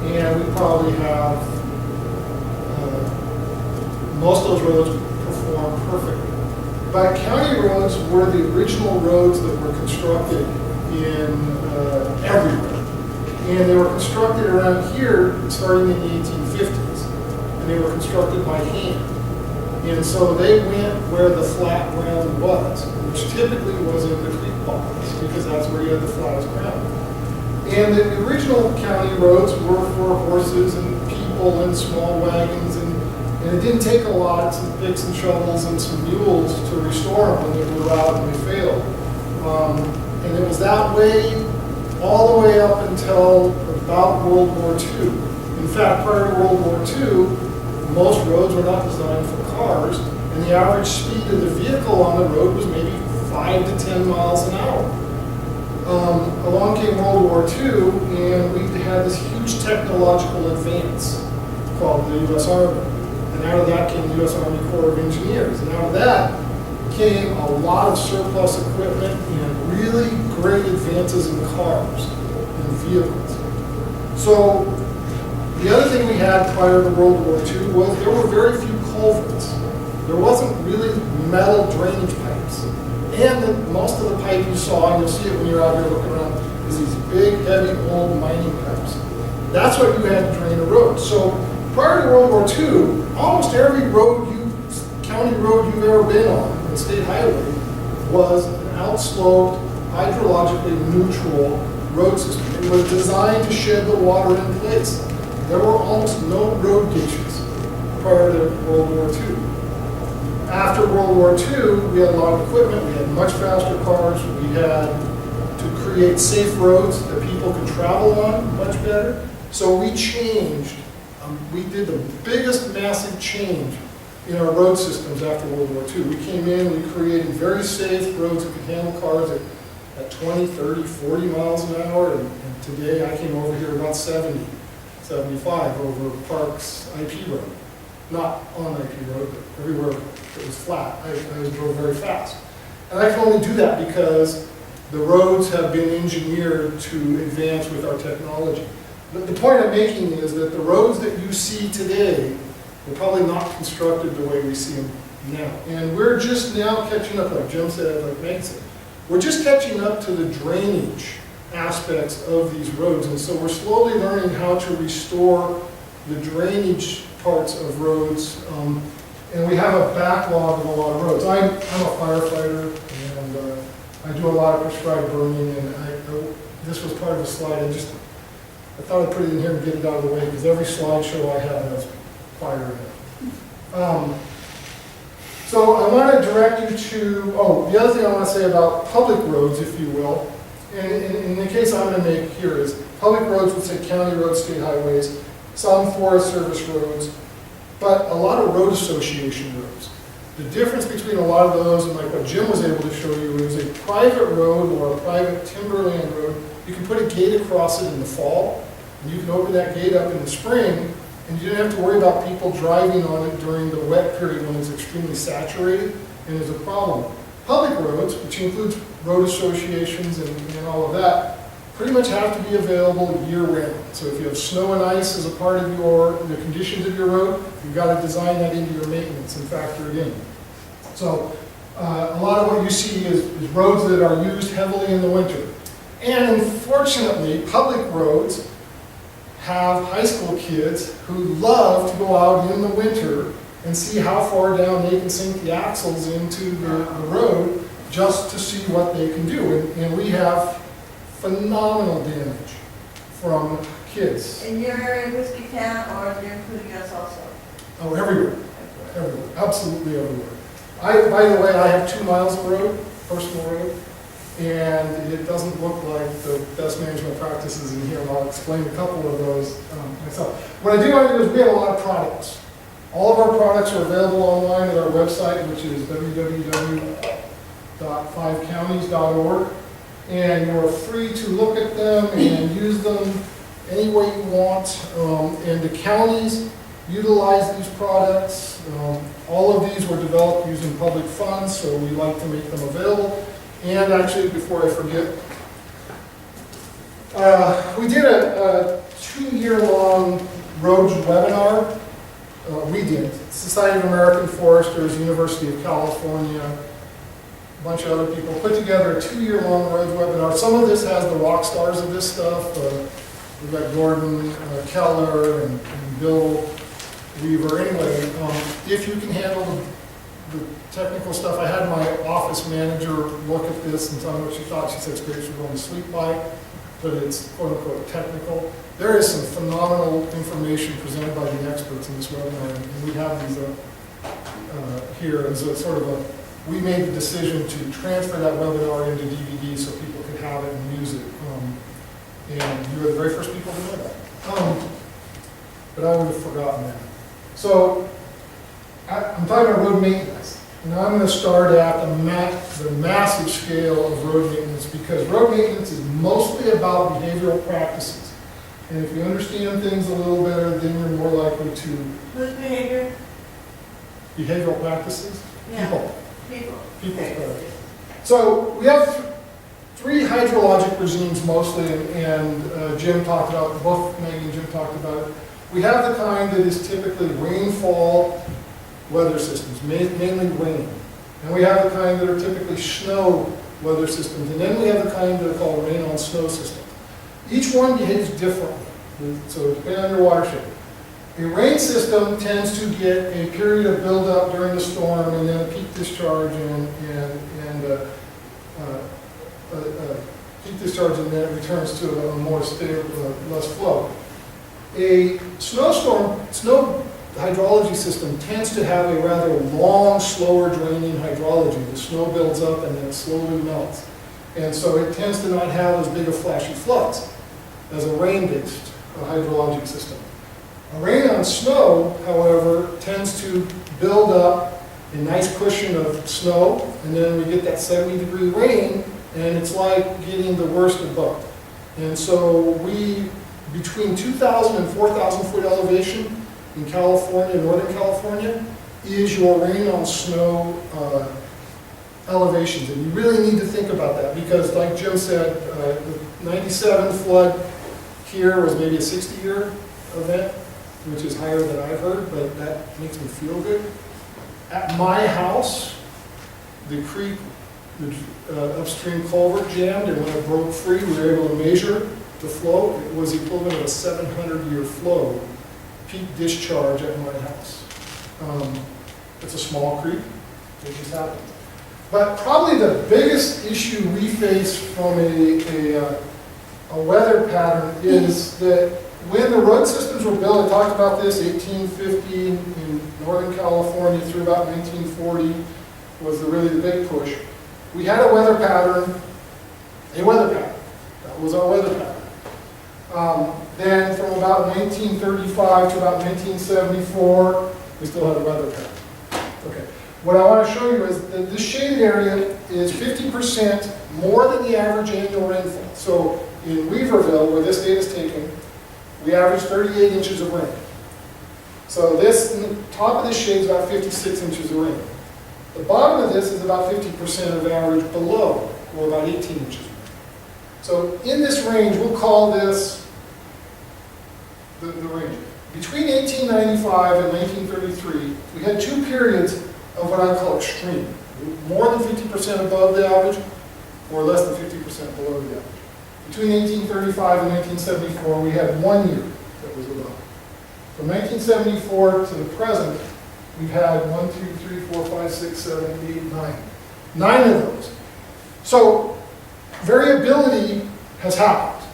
And we probably have, most of those roads perform perfectly. But county roads were the original roads that were constructed in everywhere. And they were constructed around here starting in the 1850s. And they were constructed by hand. And so they went where the flat ground was, which typically was in the creek bottoms, because that's where you had the flattest ground. And the original county roads were for horses and people people in small wagons, and it didn't take a lot, some picks and shovels and some mules to restore them when they blew out and they failed. And it was that way all the way up until about World War II. In fact, prior to World War II, most roads were not designed for cars, and the average speed of the vehicle on the road was maybe 5 to 10 miles an hour. Along came World War II, and we had this huge technological advance called the U.S. Army. And out of that came the U.S. Army Corps of Engineers. And out of that came a lot of surplus equipment and really great advances in cars and vehicles. So the other thing we had prior to World War II was there were very few culverts. There wasn't really metal drainage pipes. And most of the pipe you saw, and you'll see it when you're out here looking around, is these big, heavy, old mining pipes. That's what you had to drain a road. So prior to World War II, almost every county road you've ever been on, a state highway, was an outsloped, hydrologically neutral road system. It was designed to shed the water in place. There were almost no road ditches prior to World War II. After World War II, we had a lot of equipment, we had much faster cars, we had to create safe roads that people could travel on much better. So we changed, we did the biggest massive change in our road systems after World War II. We came in, we created very safe roads that could handle cars at 20, 30, 40 miles an hour, and today I came over here about 70, 75 over Park's IP road. Not on IP road, but everywhere it was flat. I drove very fast. And I can only do that because the roads have been engineered to advance with our technology. But the point I'm making is that the roads that you see today were probably not constructed the way we see them now. And we're just now catching up, like Jim said, like Meg said. We're just catching up to the drainage aspects of these roads. And so we're slowly learning how to restore the drainage parts of roads. And we have a backlog of a lot of roads. I'm a firefighter, and I do a lot of prescribed burning, and this was part of the slide. I thought I'd put it in here and get it out of the way, because every slideshow I have has fire in it. So I want to direct you to, the other thing I want to say about public roads, if you will, and in the case I'm going to make here is public roads would say county roads, state highways, some Forest Service roads, but a lot of road association roads. The difference between a lot of those and like what Jim was able to show you is a private road or a private timberland road. You can put a gate across it in the fall, and you can open that gate up in the spring, and you don't have to worry about people driving on it during the wet period when it's extremely saturated and is a problem. Public roads, which includes road associations and all of that, pretty much have to be available year-round. So if you have snow and ice as a part of the conditions of your road, you've got to design that into your maintenance and factor it in. So a lot of what you see is roads that are used heavily in the winter. And unfortunately, public roads have high school kids who love to go out in the winter and see how far down they can sink the axles into the road just to see what they can do. And we have phenomenal damage from kids. In your area, Whiskey Town, or you're including us also? Oh, everywhere. Everywhere. Absolutely everywhere. By the way, I have 2 miles of road, personal road, and it doesn't look like the best management practices in here, and I'll explain a couple of those myself. What I do want to do is we have a lot of products. All of our products are available online at our website, which is www.5counties.org, and you're free to look at them and use them any way you want. And the counties utilize these products. All of these were developed using public funds, so we like to make them available. And actually, before I forget, we did a 2-year-long roads webinar. We did. Society of American Foresters, University of California, a bunch of other people put together a 2-year-long roads webinar. Some of this has the rock stars of this stuff. We've got Gordon Keller and Bill Weaver. Anyway, if you can handle the technical stuff, I had my office manager look at this and tell me what she thought. She said it's great, she's going to sleep by. but it's quote-unquote technical. There is some phenomenal information presented by the experts in this webinar, and we have these here as a sort of a, we made the decision to transfer that webinar into DVD so people could have it and use it. And you were the very first people to know that. But I would have forgotten that. So I'm talking about road maintenance. Now I'm going to start at the massive scale of road maintenance, because road maintenance is mostly about behavioral practices. And if you understand things a little better, then you're more likely to... Whose behavior? Behavioral practices? Yeah. People. Okay. So we have three hydrologic regimes mostly, and Jim talked about, both Maggie and Jim talked about it. We have the kind that is typically rainfall weather systems, mainly rain. And we have the kind that are typically snow weather systems. And then we have the kind that are called rain on snow systems. Each one behaves differently, so depending on your watershed. A rain system tends to get a period of buildup during the storm, and then a peak discharge, and peak discharge, and then it returns to a more stable, less flow. A snowstorm, snow hydrology system tends to have a rather long, slower draining hydrology. The snow builds up and then it slowly melts. And so it tends to not have as big of flashy floods as a rain-based hydrologic system. A rain on snow, however, tends to build up a nice cushion of snow, and then we get that 70-degree rain, and it's like getting the worst of both. And so between 2,000 and 4,000 foot elevation in California, Northern California, is your rain on snow elevations. And you really need to think about that, because like Jim said, the 97 flood here was maybe a 60-year event, which is higher than I've heard, but that makes me feel good. At my house, the creek, the upstream culvert jammed, and when it broke free, we were able to measure the flow. It was equivalent of a 700-year flow, peak discharge at my house. It's a small creek, it just happened. But probably the biggest issue we face from a weather pattern is that when the road systems were built, I talked about this, 1850 in Northern California through about 1940 was really the big push. We had a weather pattern. That was our weather pattern. Then from about 1935 to about 1974, we still had a weather pattern. Okay. What I want to show you is that this shaded area is 50% more than the average annual rainfall. So in Weaverville, where this data is taken, we average 38 inches of rain. So this, the top of this shade is about 56 inches of rain. The bottom of this is about 50% of average below, or about 18 inches of rain. So in this range, we'll call this the range. Between 1895 and 1933, we had two periods of what I call extreme. More than 50% above the average, or less than 50% below the average. Between 1835 and 1974, we had 1 year that was above. From 1974 to the present, we've had 1, 2, 3, 4, 5, 6, 7, 8, 9. 9 of those. So variability has happened.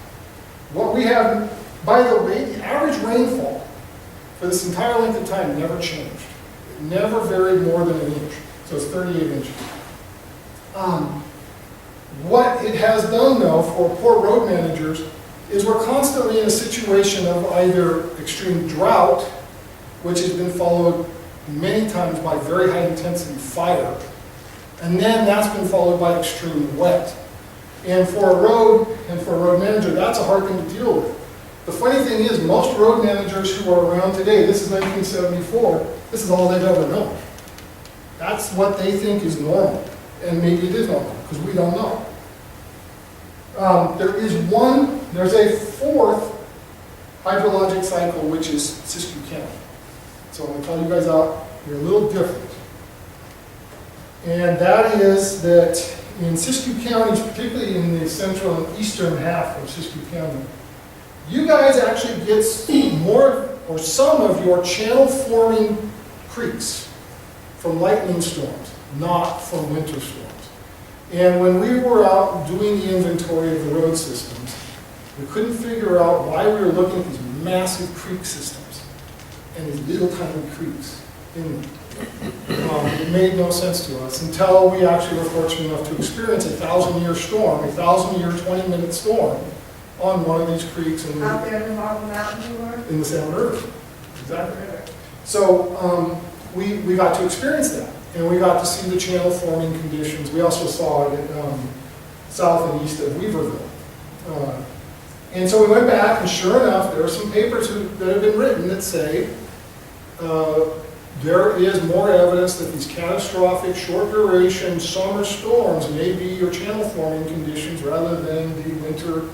What we have, by the way, the average rainfall for this entire length of time never changed. It never varied more than an inch. So it's 38 inches. What it has done, though, for poor road managers is we're constantly in a situation of either extreme drought, which has been followed many times by very high intensity fire, and then that's been followed by extreme wet. And for a road manager, that's a hard thing to deal with. The funny thing is, most road managers who are around today, this is 1974, this is all they've ever known. That's what they think is normal. And maybe it is normal, because we don't know. There's a fourth hydrologic cycle, which is Siskiyou County. So I'm going to tell you guys out, you're a little different. And that is that in Siskiyou County, particularly in the central and eastern half of Siskiyou County, you guys actually get more or some of your channel-forming creeks from lightning storms, not from winter storms. And when we were out doing the inventory of the road systems, We couldn't figure out why we were looking at these massive creek systems and these little tiny creeks in them. It made no sense to us until we actually were fortunate enough to experience a 1,000-year storm, a 1,000-year 20-minute storm on one of these creeks Out there in the Marble Mountains you were? in the Salmon River. Exactly right. So we got to experience that, and we got to see the channel forming conditions. We also saw it south and east of Weaverville. And so we went back, and sure enough, there are some papers that have been written that say there is more evidence that these catastrophic, short-duration summer storms may be your channel-forming conditions rather than the winter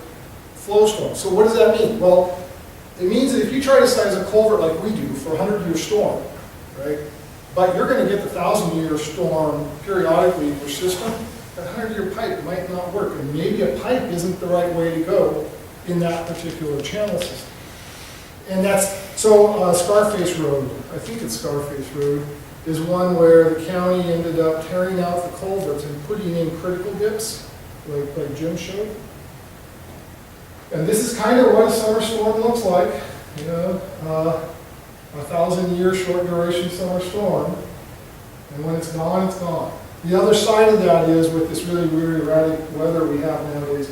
flow storms. So what does that mean? Well, it means that if you try to size a culvert like we do for a 100-year storm, right, but you're going to get the 1,000-year storm periodically in your system, that 100-year pipe might not work, and maybe a pipe isn't the right way to go in that particular channel system. And that's, so Scarface Road, I think it's Scarface Road, is one where the county ended up tearing out the culverts and putting in critical dips, like Jim showed. And this is kind of what a summer storm looks like, you know, a 1,000-year short duration summer storm. And when it's gone, it's gone. The other side of that is, with this really weird erratic weather we have nowadays,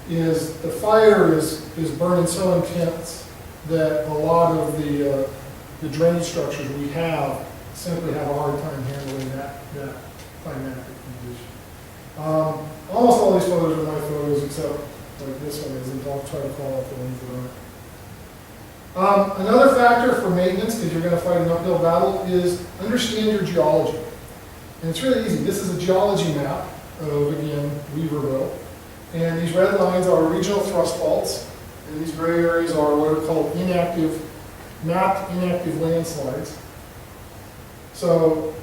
is the fire is burning so intense that a lot of the drainage structures we have simply have a hard time handling that climatic condition. Almost all these photos are my photos, except like this one isn't. I'll try to call out the ones that aren't. Another factor for maintenance, because you're going to fight an uphill battle, is understand your geology. And it's really easy. This is a geology map of, again, Weaverville. And these red lines are regional thrust faults. And these gray areas are what are called mapped inactive landslides. So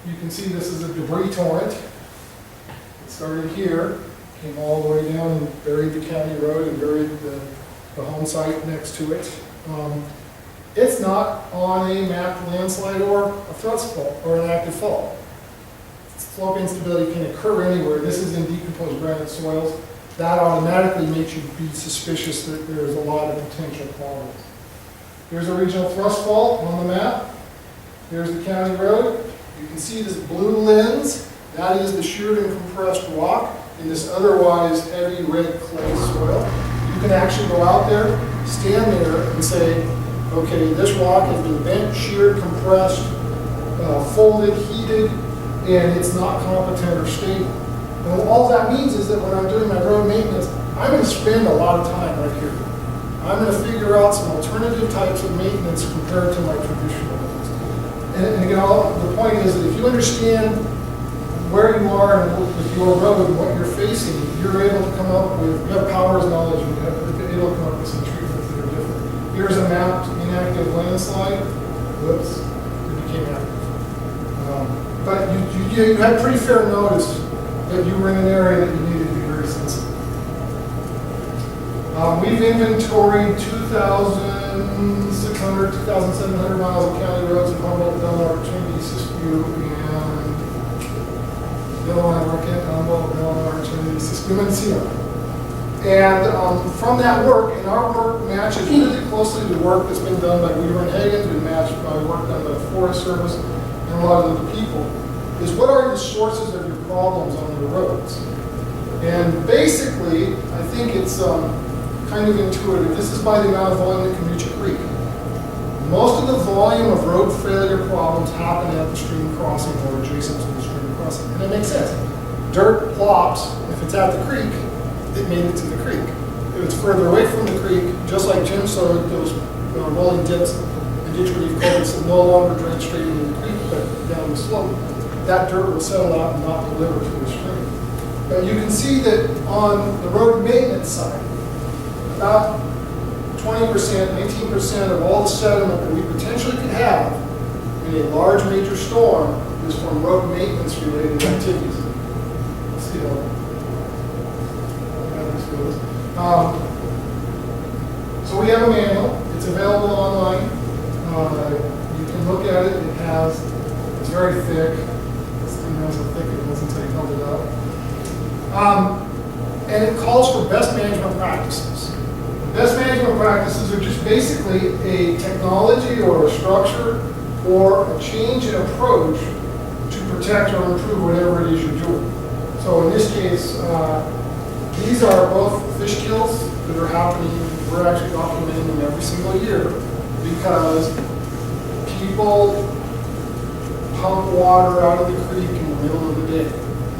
you can see this is a debris torrent. It started here, came all the way down and buried the county road and buried the home site next to it. It's not on a mapped landslide or a thrust fault or an active fault. Slope instability can occur anywhere. This is in decomposed granite soils. That automatically makes you be suspicious that there's a lot of potential problems. Here's a regional thrust fault on the map. Here's the county road. You can see this blue lens. That is the sheared and compressed rock in this otherwise heavy red clay soil. You can actually go out there, stand there, and say, okay, this rock has been bent, sheared, compressed, folded, heated, and it's not competent or stable. And all that means is that when I'm doing my road maintenance, I'm going to spend a lot of time right here. I'm going to figure out some alternative types of maintenance compared to my traditional ones. And again, the point is that if you understand where you are and with your road and what you're facing, you're able to come up with, you have powers knowledge, and you're able to come up with some treatments that are different. Here's a mapped inactive landslide. Whoops, it became active. But you had pretty fair notice that you were in an area that you needed to be very sensitive. We've inventoried 2,600, 2,700 miles of county roads in Humboldt, Delaware, Trinity, Siskiyou, and Delaware, Humboldt, Delaware, Trinity, Siskiyou, Mendocino. And from that work, and our work matches really closely the work that's been done by Weaver and Hagen, been matched by work done by the Forest Service and a lot of the people, is what are the sources of your problems on your roads? And basically, I think it's kind of intuitive. This is by the amount of volume that can reach a creek. Most of the volume of road failure problems happen at the stream crossing or adjacent to the stream crossing. And it makes sense. Dirt plops, if it's at the creek, it made it to the creek. If it's further away from the creek, just like Jim showed, those rolling dips and ditch relief culverts that no longer drain straight into the creek, but down the slope, that dirt will settle out and not deliver to the stream. But you can see that on the road maintenance side, about 20%, 19% of all the sediment that we potentially could have in a large major storm is from road maintenance related activities. Let's see how this goes. So we have a manual. It's available online. You can look at it. It's very thick. This thing knows how thick it was until you held it up. And it calls for best management practices. Best management practices are just basically a technology or a structure or a change in approach to protect or improve whatever it is you're doing. So in this case, these are both fish kills that are happening. We're actually documenting them every single year because people pump water out of the creek in the middle of the day,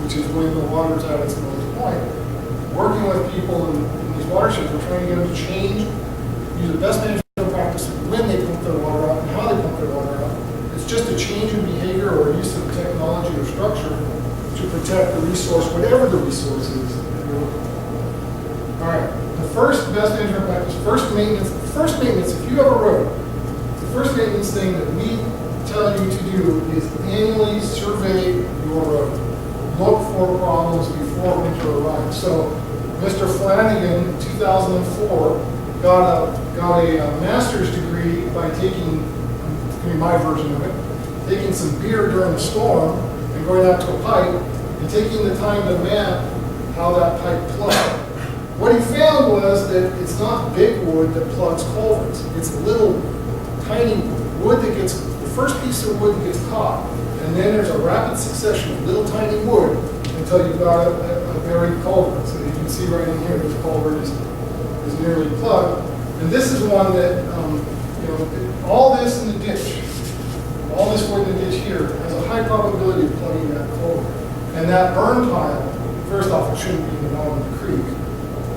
which is when the water's at its lowest point. Working with people in these watersheds, we're trying to get them to change, use the best management practice when they pump their water out and how they pump their water out. It's just a change in behavior or use of technology or structure to protect the resource, whatever the resource is that you're looking for. All right, the first best management practice, first maintenance, if you have a road, the first maintenance thing that we tell you to do is annually survey your road. Look for problems before winter arrives. So Mr. Flanagan in 2004 got a master's degree by taking, my version of it, taking some beer during the storm and going out to a pipe and taking the time to map how that pipe plugged. What he found was that it's not big wood that plugs culverts. It's little tiny wood that gets, the first piece of wood that gets caught, and then there's a rapid succession of little tiny wood until you've got a buried culvert. So you can see right in here, this culvert is nearly plugged. And this is one that, all this in the ditch, all this wood in the ditch here has a high probability of plugging that culvert. And that burn pile, first off, it shouldn't be in the bottom of the creek,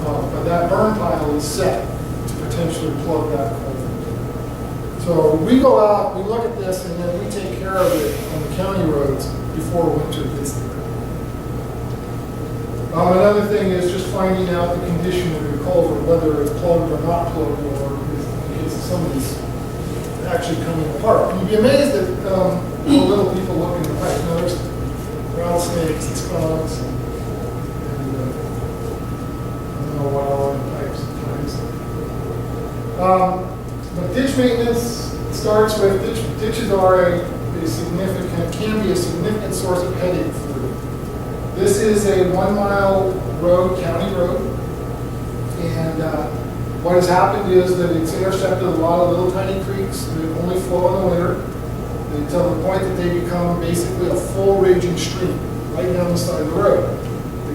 but that burn pile is set to potentially plug that culvert. So we go out, we look at this, and then we take care of it on the county roads before winter gets there. Another thing is just finding out the condition of your culvert, whether it's plugged or not plugged, or in case some of these actually coming apart. You'd be amazed at how little people look in the pipe. Now there's rattlesnakes and skunks, and I don't know what all in the pipes sometimes. But ditch maintenance starts with, ditches are a significant, can be a significant source of headache for you. This is a 1 mile road, county road, and what has happened is that it's intercepted a lot of little tiny creeks that only flow in the winter, until the point that they become basically a full raging stream right down the side of the road.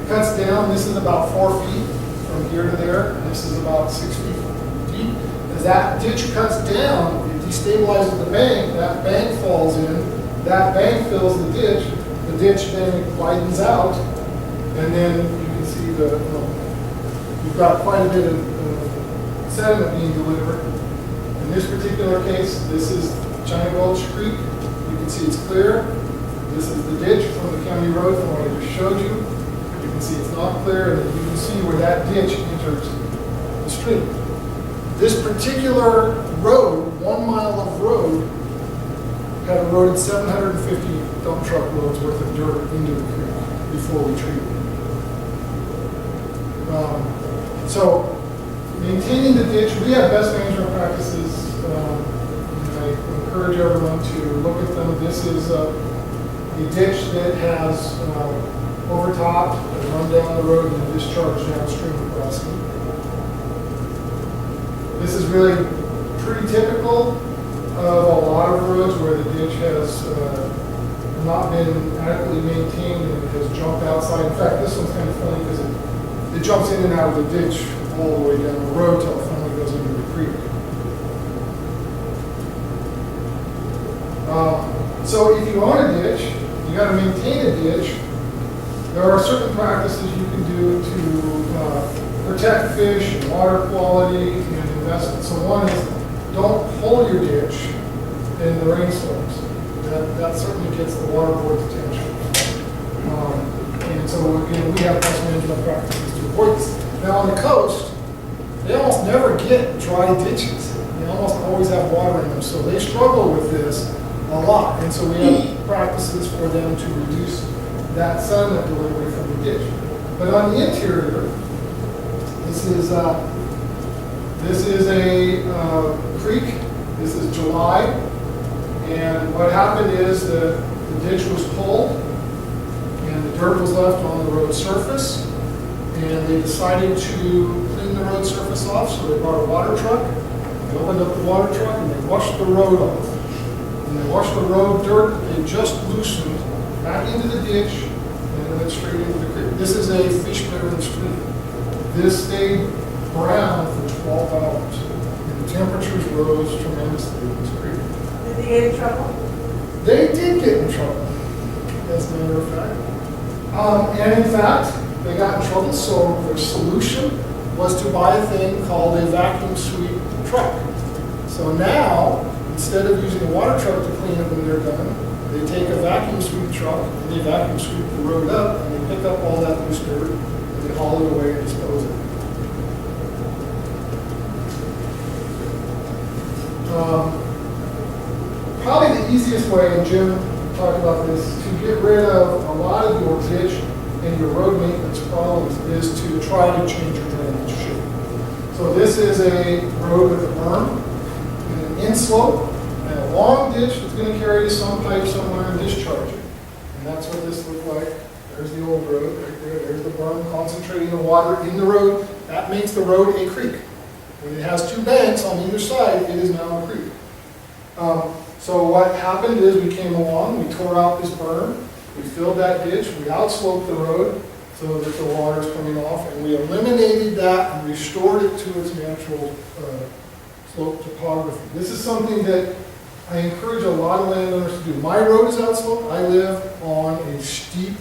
It cuts down, this is about 4 feet from here to there, and this is about 6 feet deep. As that ditch cuts down, it destabilizes the bank, that bank falls in, that bank fills the ditch then widens out, and then you can see you've got quite a bit of sediment being delivered. In this particular case, this is China Gulch Creek. You can see it's clear. This is the ditch from the county road from what I just showed you. You can see it's not clear, and you can see where that ditch enters the stream. This particular road, 1 mile of road, had eroded 750 dump truck loads worth of dirt into the creek before we treated it. So maintaining the ditch, we have best management practices. And I encourage everyone to look at them. This is a ditch that has overtopped and run down the road and discharged downstream across it. This is really pretty typical of a lot of roads where the ditch has not been adequately maintained and it has jumped outside. In fact, this one's kind of funny because it jumps in and out of the ditch all the way down the road till it finally goes into the creek. So if you own a ditch, you got to maintain a ditch. There are certain practices you can do to protect fish and water quality and investment. So one is don't hold your ditch in the rainstorms. That certainly gets the water board's attention. And so again, we have best management practices to avoid this. Now on the coast, they almost never get dry ditches. They almost always have water in them, so they struggle with this a lot. And so we have practices for them to reduce that sediment delivery from the ditch. But on the interior, this is a creek. This is July, and what happened is the ditch was pulled, and the dirt was left on the road surface, and they decided to clean the road surface off, so they brought a water truck. They opened up the water truck and they washed the road off. When they washed the road dirt, they just loosened back into the ditch and then went straight into the creek. This is a fish bearing stream. This stayed brown for 12 hours. And the temperatures rose tremendously in this creek. Did they get in trouble? They did get in trouble, as a matter of fact. And in fact, they got in trouble, so their solution was to buy a thing called a vacuum sweep truck. So now, instead of using a water truck to clean it when they're done, they take a vacuum sweep truck and they vacuum sweep the road up and they pick up all that loose dirt and they haul it away and dispose of it. Probably the easiest way, and Jim talked about this, to get rid of a lot of your ditch and your road maintenance problems is to try to change your drainage shape. So this is a road with a berm and an inslope and a long ditch that's going to carry to some pipe somewhere and discharge it. And that's what this looked like. There's the old road right there. There's the berm concentrating the water in the road. That makes the road a creek. When it has two banks on either side, it is now a creek. So what happened is we came along, we tore out this berm, we filled that ditch, we outsloped the road so that the water is coming off, and we eliminated that and restored it to its natural slope topography. This is something that I encourage a lot of landowners to do. My road is outsloped. I live on a steep,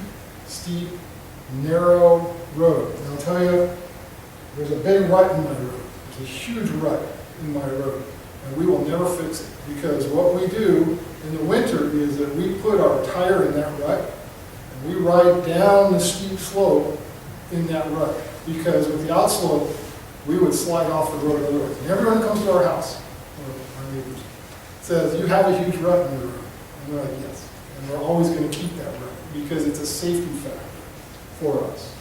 narrow road. And I'll tell you, there's a big rut in my road. There's a huge rut in my road. And we will never fix it, because what we do in the winter is that we put our tire in that rut and we ride down the steep slope in that rut, because with the outslope we would slide off the road otherwise. And everyone comes to our house, or our neighbors, says, "You have a huge rut in your road." And we're like, "Yes." And we're always going to keep that rut because it's a safety factor for us.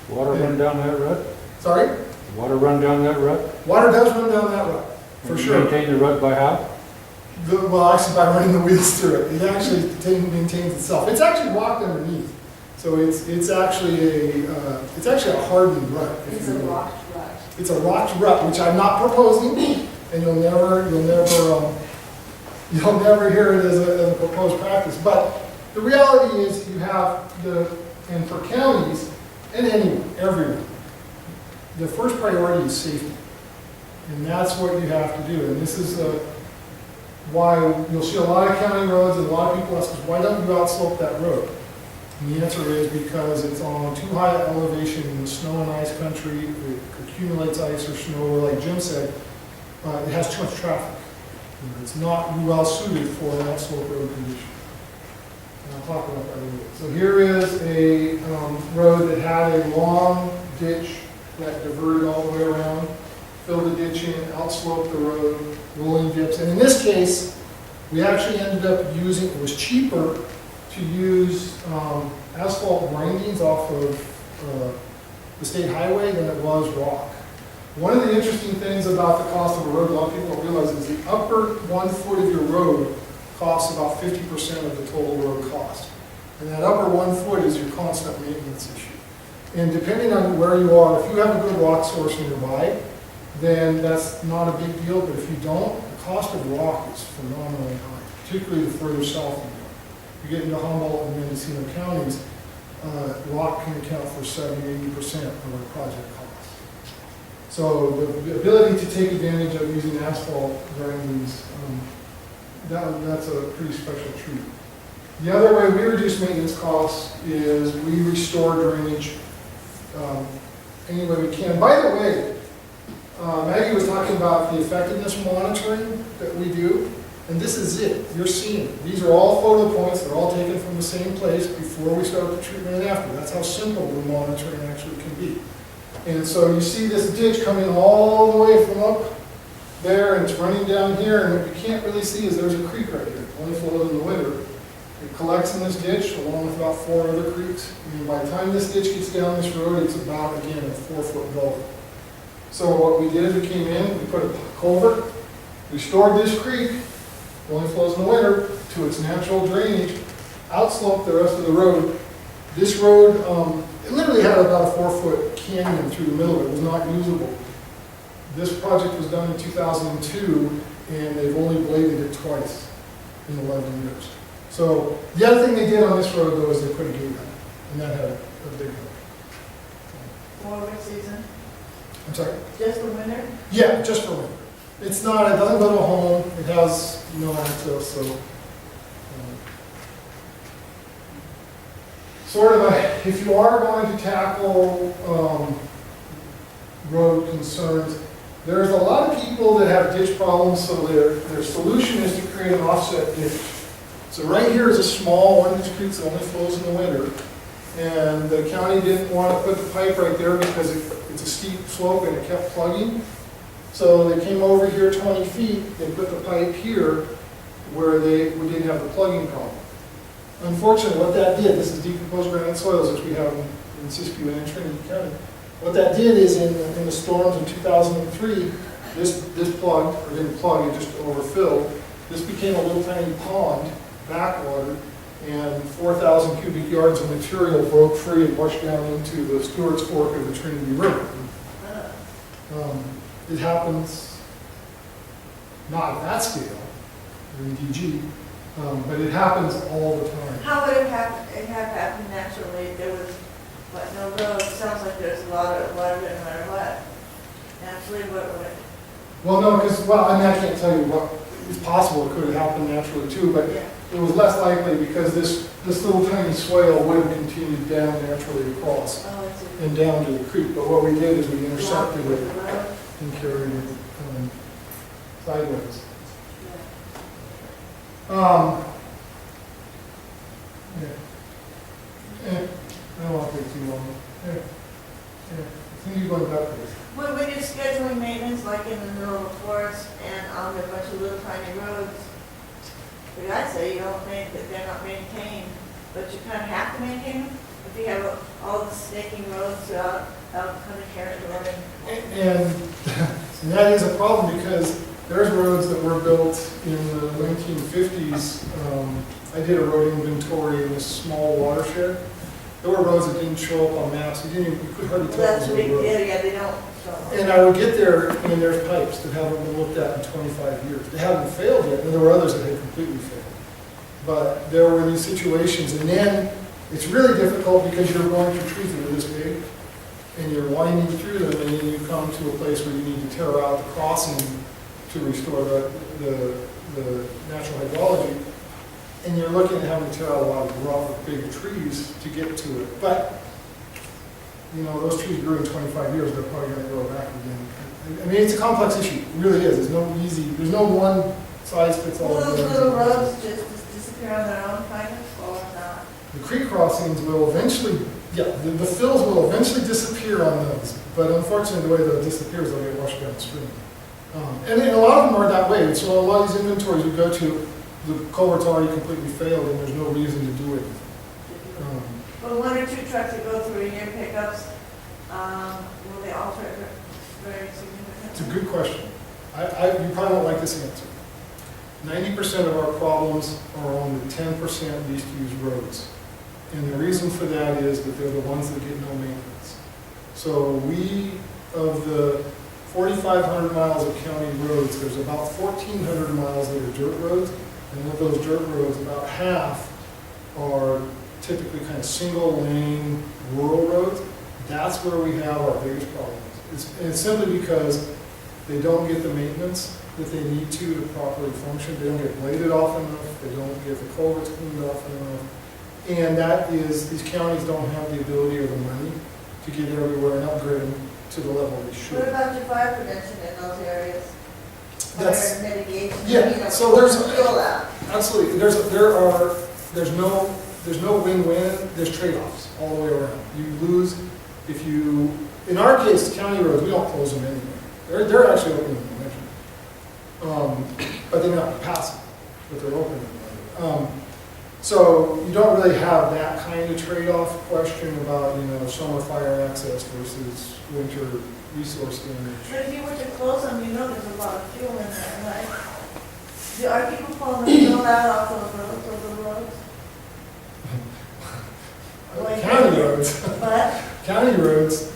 Water run down that rut? Sorry? Water run down that rut? Water does run down that rut, for And you sure. Maintain the rut by how? Well, actually by running the wheels through it. It actually maintains itself. It's actually rocked underneath. So it's actually a hardened rut. if It's you a will. rocked rut. It's a rocked rut, which I'm not proposing, and you'll never hear it as a proposed practice. But the reality is you have and for counties, and anyone, everyone, the first priority is safety. And that's what you have to do. And this is why you'll see a lot of county roads, and a lot of people ask us, why don't you outslope that road? And the answer is because it's on too high an elevation in the snow and ice country. It accumulates ice or snow, or like Jim said, it has too much traffic. It's not well suited for an outslope road condition. And I'll talk about that a little bit. So here is a road that had a long ditch that diverted all the way around, filled the ditch in, outslope the road, rolling dips. And in this case, we actually ended up using, it was cheaper to use asphalt grindings off of the state highway than it was rock. One of the interesting things about the cost of a road, a lot of people don't realize, is the upper 1 foot of your road costs about 50% of the total road cost. And that upper 1 foot is your constant maintenance issue. And depending on where you are, if you have a good rock source nearby, then that's not a big deal. But if you don't, the cost of rock is phenomenally high, particularly the further south you go. You get into Humboldt and Mendocino counties, rock can account for 70–80% of our project costs. So the ability to take advantage of using asphalt grindings, that's a pretty special treat. The other way we reduce maintenance costs is we restore drainage any way we can. By the way, Maggie was talking about the effectiveness monitoring that we do, and this is it. You're seeing it. These are all photo points. They're all taken from the same place before we start the treatment and after. That's how simple the monitoring actually can be. And so you see this ditch coming all the way from up there, and it's running down here, and what you can't really see is there's a creek right here. It only flows in the winter. It collects in this ditch along with about 4 other creeks. And by the time this ditch gets down this road, it's about, again, a 4-foot gully. So what we did is we came in, we put a culvert, we stored this creek, it only flows in the winter, to its natural drainage, outslope the rest of the road. This road it literally had about a 4-foot canyon through the middle of it. It was not usable. This project was done in 2002, and they've only bladed it twice in 11 years. So the other thing they did on this road, though, is they put a gate on it, and that had a big help. For which season? I'm sorry? Just the winter? Yeah, just for winter. It's not, it doesn't go to a home, it has no access, so. Sort of a, if you are going to tackle road concerns, there's a lot of people that have ditch problems, so their solution is to create an offset ditch. So right here is a small one-inch creek that only flows in the winter. And the county didn't want to put the pipe right there because it's a steep slope and it kept plugging. So they came over here 20 feet, they put the pipe here where we didn't have the plugging problem. Unfortunately, what that did, this is decomposed granite soils, which we have in Siskiyou and Trinity County. What that did is in the storms in 2003, this plugged, or didn't plug, it just overfilled. This became a little tiny pond, backwater, and 4,000 cubic yards of material broke free and washed down into the Stewart's Fork of the Trinity River. It happens, not at that scale, in DG, but it happens all the time. How would it have happened naturally? There was, what, no road, sounds like there's a lot of water no matter what. Naturally, what would it? Well, no, because, well, I mean, I can't tell you what, it's possible it could have happened naturally too, but Yeah. it was less likely because this little tiny swale would have continued down naturally across Oh, it's a. and down to the creek. But what we did is we intercepted With it the road? and carried it sideways. Yeah. I don't want to take too long. I think you're going backwards. When you're scheduling maintenance, like in the middle of a forest and on a bunch of little tiny roads, the guys say you don't think that they're not maintained, but you kind of have to maintain them. If you have all the snaking roads out kind of carrying And that is a problem because there's roads that were built in the 1950s. I did a road inventory in this small watershed. There were roads that didn't show up on maps. You could hardly tell. That's it a was a big road. deal, yeah, they don't. And I would get there, and there's pipes that haven't been looked at in 25 years. They haven't failed yet, and there were others that had completely failed. But there were these situations, and then it's really difficult because you're going through trees that are this big, and you're winding through them, and then you come to a place where you need to tear out the crossing to restore the natural hydrology. And you're looking at having to tear out a lot of rough, big trees to get to it. But you know, those trees grew in 25 years, they're probably going to grow back again. I mean, it's a complex issue, it really is. There's no one size fits all. Will those little roads just disappear on their own, kind of, or not? The creek crossings will eventually, the fills will eventually disappear on those. But unfortunately, the way that it disappears, they'll get washed downstream. And a lot of them are that way. So a lot of these inventories we go to, the culvert's already completely failed and there's no reason to do it. Well, one or two trucks that go through your pickups, will they alter it very significantly? It's a good question. You probably won't like this answer. 90% of our problems are on the 10% least used roads. And the reason for that is that they're the ones that get no maintenance. So of the 4,500 miles of county roads, there's about 1,400 miles that are dirt roads. And of those dirt roads, about half are typically kind of single lane rural roads. That's where we have our biggest problems. It's simply because they don't get the maintenance that they need to properly function. They don't get bladed often enough. They don't get the culverts cleaned often enough. And that is, these counties don't have the ability or the money to get everywhere and upgrade them to the level they should. What about your fire prevention in those areas? That's- Fire mitigation? yeah, You know, so there's- fuel out. Absolutely. There's no win-win. There's trade-offs all the way around. You lose if you, in our case, county roads, we don't close them anyway. They're actually open in the winter. But they're not passive, but they're open in the winter. So you don't really have that kind of trade-off question about, summer fire access versus winter resource damage. But if you were to close them, you know there's a lot of fuel in there, right? Are people pulling the fuel out off those roads, those little roads? County roads, But, county roads,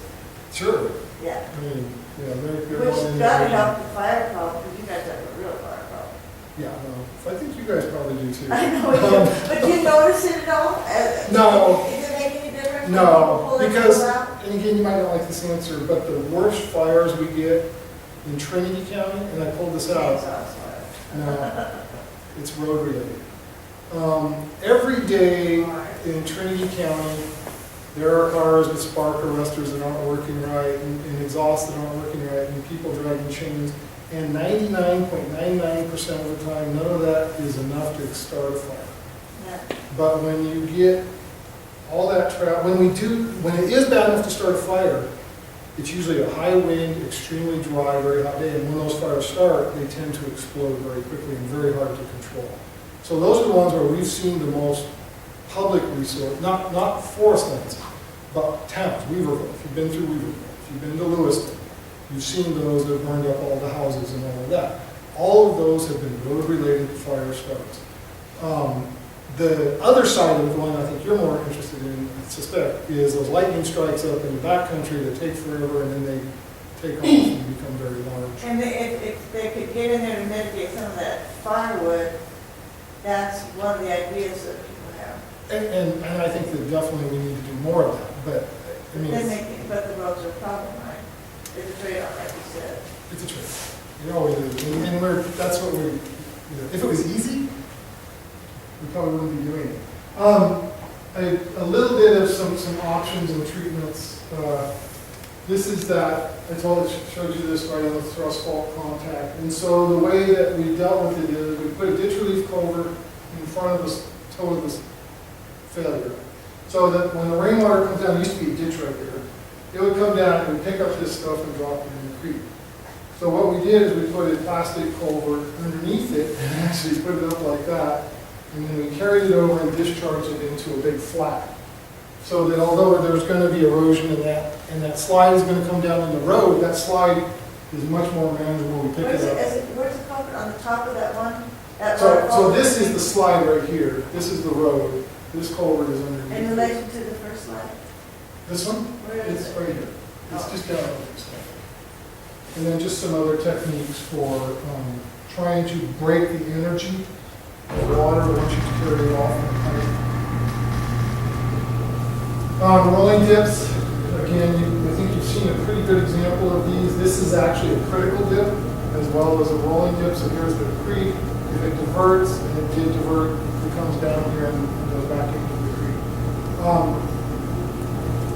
sure. yeah, I mean, they're which going in. gotta help the fire problem, because you guys have a real fire problem. Yeah, no, I think you guys probably do too. I know you do, but do you notice it at all? No. Does it make any difference? when No, people pull their because, tools out? and again, you might not like this answer, but the worst fires we get in Trinity County, and I pulled this out, Chainsaw fire. no, it's road related. Every day in Trinity County, there are cars with spark arresters that aren't working right, and exhausts that aren't working right, and people dragging chains. And 99.99% of the time, none of that is enough to start a fire. Yeah. But when you get all that when it is bad enough to start a fire, it's usually a high wind, extremely dry, very hot day, and when those fires start, they tend to explode very quickly and very hard to control. So those are the ones where we've seen the most public resource, not forest lands, but towns, Weaverville, if you've been through Weaverville, if you've been to Lewiston, you've seen those that burned up all the houses and all of that. All of those have been road-related fire starts. The other side of the one I think you're more interested in, I suspect, is those lightning strikes up in the backcountry that take forever and then they take off and become very large. And if they could get in there to mitigate some of that firewood, that's one of the ideas that people have. And I think that definitely we need to do more of that, but I mean, But the roads are a problem, right? It's a trade-off, like you said. it's a trick. It always is. And that's what if it was easy, we probably wouldn't be doing it. A little bit of some options and treatments. This is that, showed you this right on the thrust fault contact. And so the way that we dealt with it is we put a ditch relief culvert in front of the toe of this failure. So that when the rainwater comes down, there used to be a ditch right there, it would come down, it would pick up this stuff and drop it in the creek. So what we did is we put a plastic culvert underneath it and actually put it up like that. And then we carried it over and discharged it into a big flat. So that although there's going to be erosion in that, and that slide is going to come down in the road, that slide is much more manageable. We pick it up. Where's the culvert, on the top of that one? That So waterfall? this is the slide right here. This is the road. This culvert is underneath. In relation to the first slide? This one? Where is It's it? right here. It's Oh. just down here. And then just some other techniques for trying to break the energy of water once you carry it off. Rolling dips, again, I think you've seen a pretty good example of these. This is actually a critical dip as well as a rolling dip. So here's the creek. If it diverts, and it did divert, it comes down here and goes back into the creek.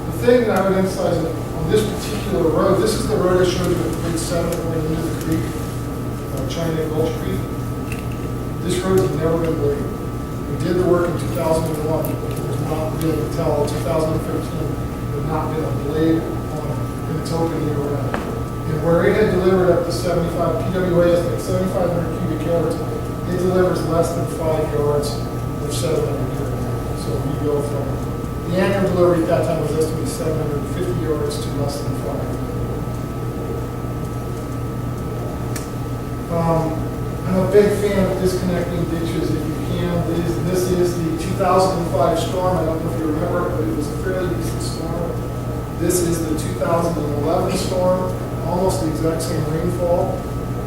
The thing that I would emphasize on this particular road, this is the road I showed you with the big sediment going into the creek, China Gulch Creek. This road has never been bladed. We did the work in 2001. There's not been, until 2015, there's not been a blade on it, and it's open year round. And where it had delivered up to 75, PWA estimates 7,500 cubic yards, it delivers less than 5 yards of 700 cubic yards. So we go from, the annual delivery at that time was estimated 750 yards to less than 5. I'm a big fan of disconnecting ditches if you can. This is the 2005 storm. I don't know if you remember, but it was a fairly decent storm. This is the 2011 storm, almost the exact same rainfall.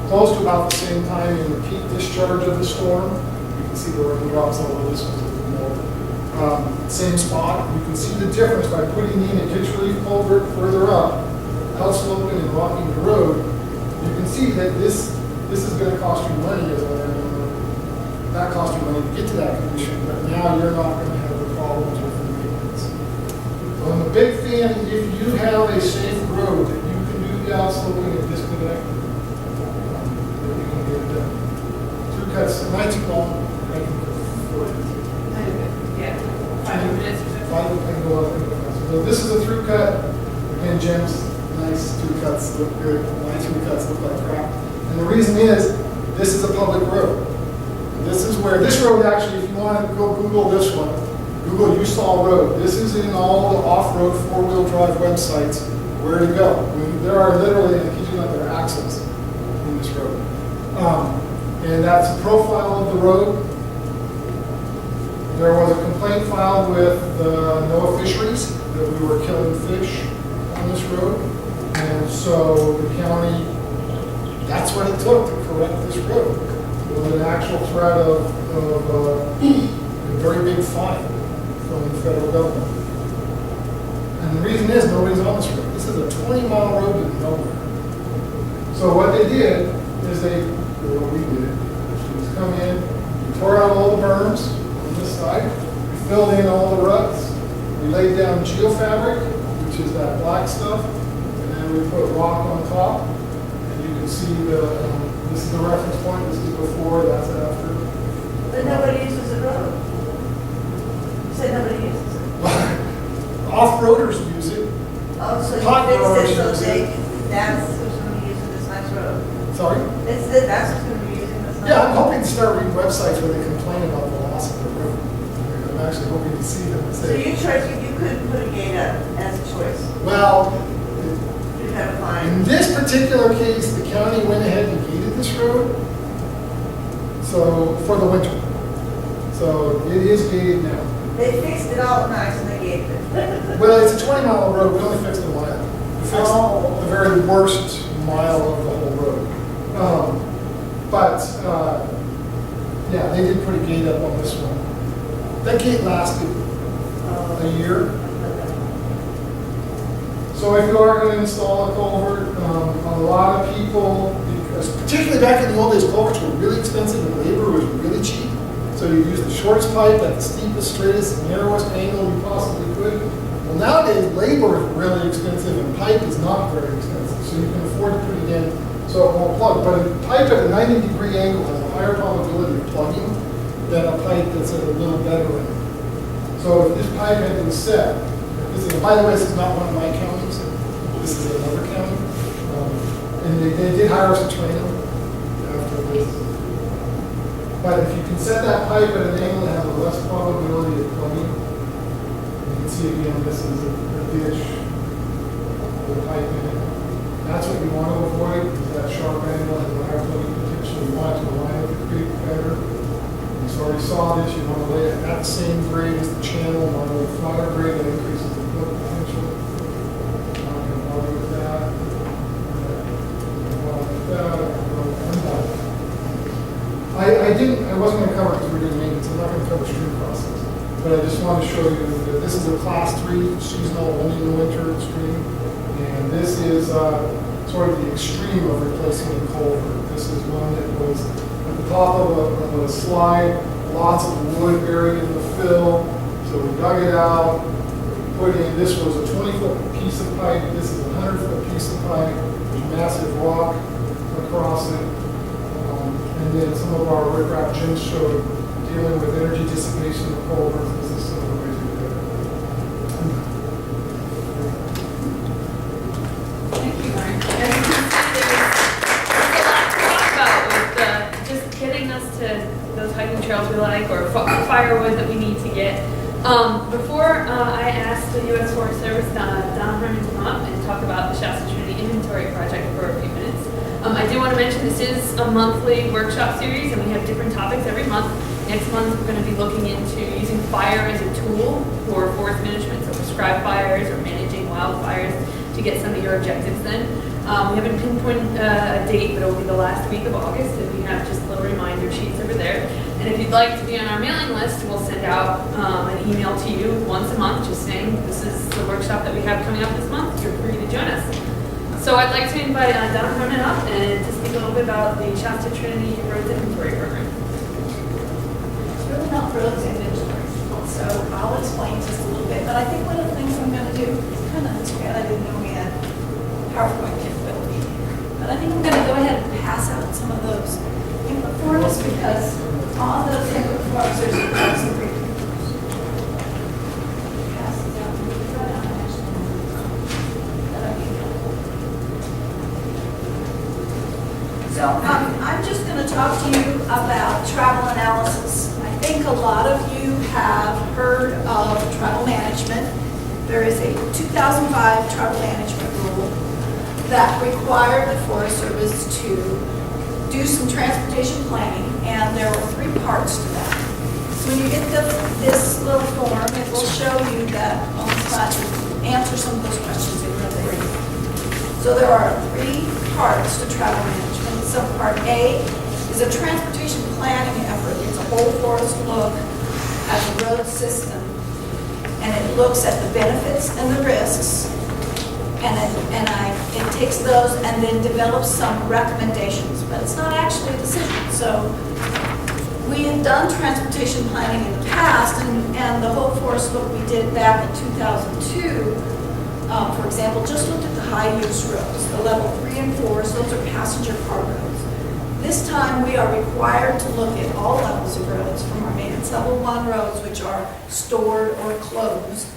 Close to about the same time in the peak discharge of the storm. You can see the raindrops, although this one's a little more. Same spot. You can see the difference by putting in a ditch relief culvert further up, outsloping and rocking the road. You can see that this is going to cost you money as a landowner. That cost you money to get to that condition, but now you're not going to have the problems with the maintenance. So I'm a big fan, if you have a safe road that you can do the outsloping and disconnect, then you can get it done. Through cuts, it might take long, I can afford it. Yeah, 5 minutes or so. I can go up and go. So this is a through cut. Again, Jim's nice through cuts look good. My through cuts look like crap. And the reason is, this is a public road. This is where, this road actually, if you want to go Google this one, Google Usall Road. This is in all the off-road four-wheel drive websites where to go. I mean, there are literally, I kid you not, there are axles in this road. And that's a profile of the road. There was a complaint filed with NOAA Fisheries that we were killing fish on this road. And so the county, that's what it took to correct this road. It was an actual threat of a very big fine from the federal government. And the reason is nobody's on this road. This is a 20-mile road to nowhere. So what they did is or what we did, is come in, we tore out all the berms on this side, we filled in all the ruts, we laid down geofabric, which is that black stuff, and then we put rock on top. And you can see this is the reference point, this is before, that's after. But nobody uses the road. You said nobody uses it. Off-roaders use it. Oh, so Hot you growers fixed it so use they, it. that's who's gonna be using this nice road. Sorry? That's who's gonna be using this nice. Yeah, I'm hoping to start reading websites where they complain about the loss of the road. I'm actually hoping to see them and So say, you couldn't put a gate up as a choice. well, You'd have a in fine. this particular case, the county went ahead and gated this road, so, for the winter. So it is gated now. They They fixed it all nice and they gave it. Well, it's a 20-mile road, we only fixed a mile. We fixed Oh. the very worst mile of the whole road. Yeah, they did put a gate up on this one. That gate lasted a year. So if you are going to install a culvert, a lot of people, because particularly back in the old days, culverts were really expensive and labor was really cheap. So you use the shortest pipe at the steepest, straightest, narrowest angle you possibly could. Well, nowadays, labor is really expensive and pipe is not very expensive. So you can afford to put it in so it won't plug. But a pipe at a 90-degree angle has a higher probability of plugging than a pipe that's at a little better angle. So if this pipe had been set, by the way, this is not one of my counties, this is another county. And they did hire us to train them after this. But if you can set that pipe at an angle that has a less probability of plugging, you can see again, this is a ditch with a pipe in it. That's what you want to avoid, is that sharp angle has a higher plugging potential. You want it to align with the creek better. You already saw this, you want to lay it at the same grade as the channel, you want a little flatter grade that increases the plug potential. Not going to bother with that. I wasn't going to cover it because we're doing maintenance, I'm not going to cover stream crossings. But I just want to show you that this is a class 3 seasonal, only in the winter stream. And this is sort of the extreme of replacing a culvert. This is one that was at the top of a slide, lots of wood buried in the fill. So we dug it out, put in, this was a 20-foot piece of pipe, this is a 100-foot piece of pipe, there's massive rock across it. And then some of our riprap Jim showed dealing with energy dissipation of culverts. This is some of the ways we do it. Thank you, Mark. As you can see, there's a lot to talk about with just getting us to those hiking trails we like or firewood that we need to get. Before I asked the U.S. Forest Service, Don Herman to come up and talk about the Shasta Trinity Inventory Project for a few minutes. I do want to mention this is a monthly workshop series and we have different topics every month. Next month, we're going to be looking into using fire as a tool for forest management, so prescribed fires or managing wildfires to get some of your objectives then. We haven't pinpointed a date, but it will be the last week of August, and we have just little reminder sheets over there. And if you'd like to be on our mailing list, we'll send out an email to you once a month just saying this is the workshop that we have coming up this month. You're free to join us. So I'd like to invite Don Herman up and to speak a little bit about the Shasta Trinity Roads Inventory Program. It's really not roads inventory, so I'll explain just a little bit. But I think one of the things I'm going to do is kind of too bad I didn't know we had PowerPoint capability. But I think I'm going to go ahead and pass out some of those input forms because on those input forms there's some brief. Pass these out. So I'm just going to talk to you about travel analysis. I think a lot of you have heard of travel management. There is a 2005 travel management rule that required the Forest Service to do some transportation planning, and there were 3 parts to that. So when you get this little form, it will show you that on the slide, to answer some of those questions in real brief. So there are 3 parts to travel management. So part A is a transportation planning effort. It's a whole forest look at the road system, and it looks at the benefits and the risks, and it takes those and then develops some recommendations, but it's not actually a decision. So we have done transportation planning in the past, and the whole forest look we did back in 2002, for example, just looked at the high-use roads, the level 3 and 4s, those are passenger car roads. This time, we are required to look at all levels of roads, from our maintenance level 1 roads, which are stored or closed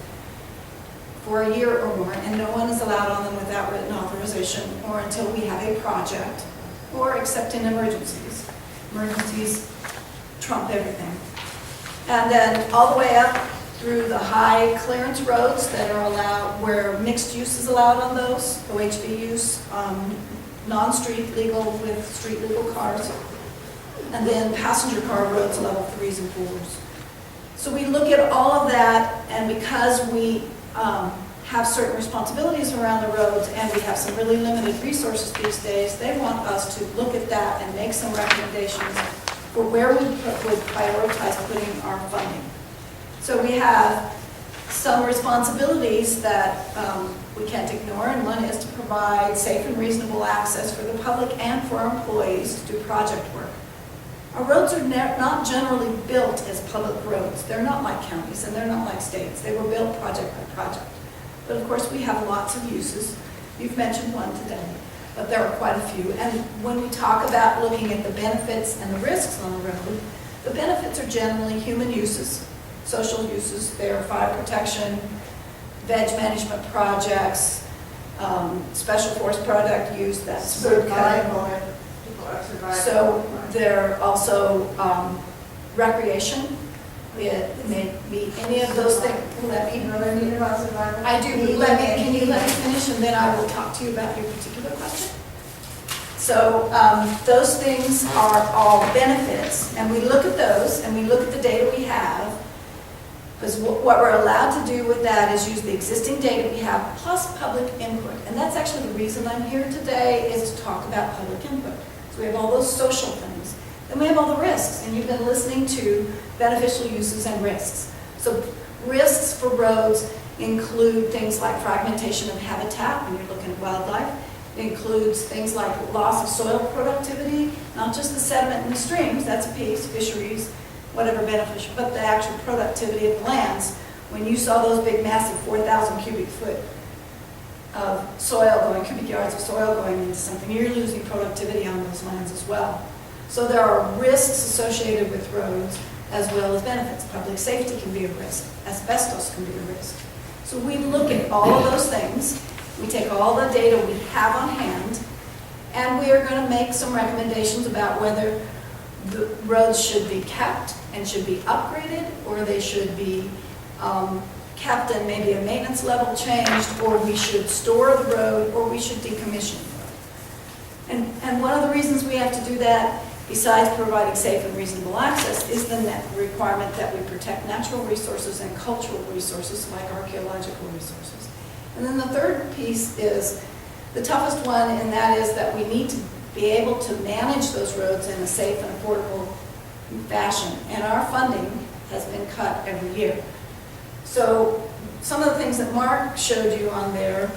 for a year or more, and no one is allowed on them without written authorization or until we have a project, or except in emergencies. Emergencies trump everything. And then all the way up through the high clearance roads that are allowed, where mixed use is allowed on those, OHV use, non-street legal with street legal cars, and then passenger car roads, level 3s and 4s. So we look at all of that, and because we have certain responsibilities around the roads, and we have some really limited resources these days, they want us to look at that and make some recommendations for where we would prioritize putting our funding. So we have some responsibilities that we can't ignore, and one is to provide safe and reasonable access for the public and for our employees to do project work. Our roads are not generally built as public roads. They're not like counties and they're not like states. They were built project by project. But of course, we have lots of uses. You've mentioned one today, but there are quite a few. And when we talk about looking at the benefits and the risks on the road, the benefits are generally human uses, social uses. They're fire protection, veg management projects, special forest product use, that's wood cutting. Survival, and people are surviving. So there are also recreation. It may be any of those things. Let me, About survival. I do, can you let me finish, and then I will talk to you about your particular question? So those things are all benefits, and we look at those, and we look at the data we have, because what we're allowed to do with that is use the existing data we have, plus public input. And that's actually the reason I'm here today, is to talk about public input. So we have all those social things. Then we have all the risks, and you've been listening to beneficial uses and risks. So risks for roads include things like fragmentation of habitat when you're looking at wildlife. It includes things like loss of soil productivity, not just the sediment in the streams, that's a piece, fisheries, whatever beneficial, but the actual productivity of the lands. When you saw those big, massive 4,000 cubic foot of soil going, cubic yards of soil going into something, you're losing productivity on those lands as well. So there are risks associated with roads as well as benefits. Public safety can be a risk. Asbestos can be a risk. So we look at all of those things. We take all the data we have on hand, and we are going to make some recommendations about whether the roads should be kept and should be upgraded, or they should be kept and maybe a maintenance level changed, or we should store the road, or we should decommission the road. And one of the reasons we have to do that, besides providing safe and reasonable access, is the requirement that we protect natural resources and cultural resources like archaeological resources. And then the third piece is the toughest one, and that is that we need to be able to manage those roads in a safe and affordable fashion. And our funding has been cut every year. So some of the things that Mark showed you on there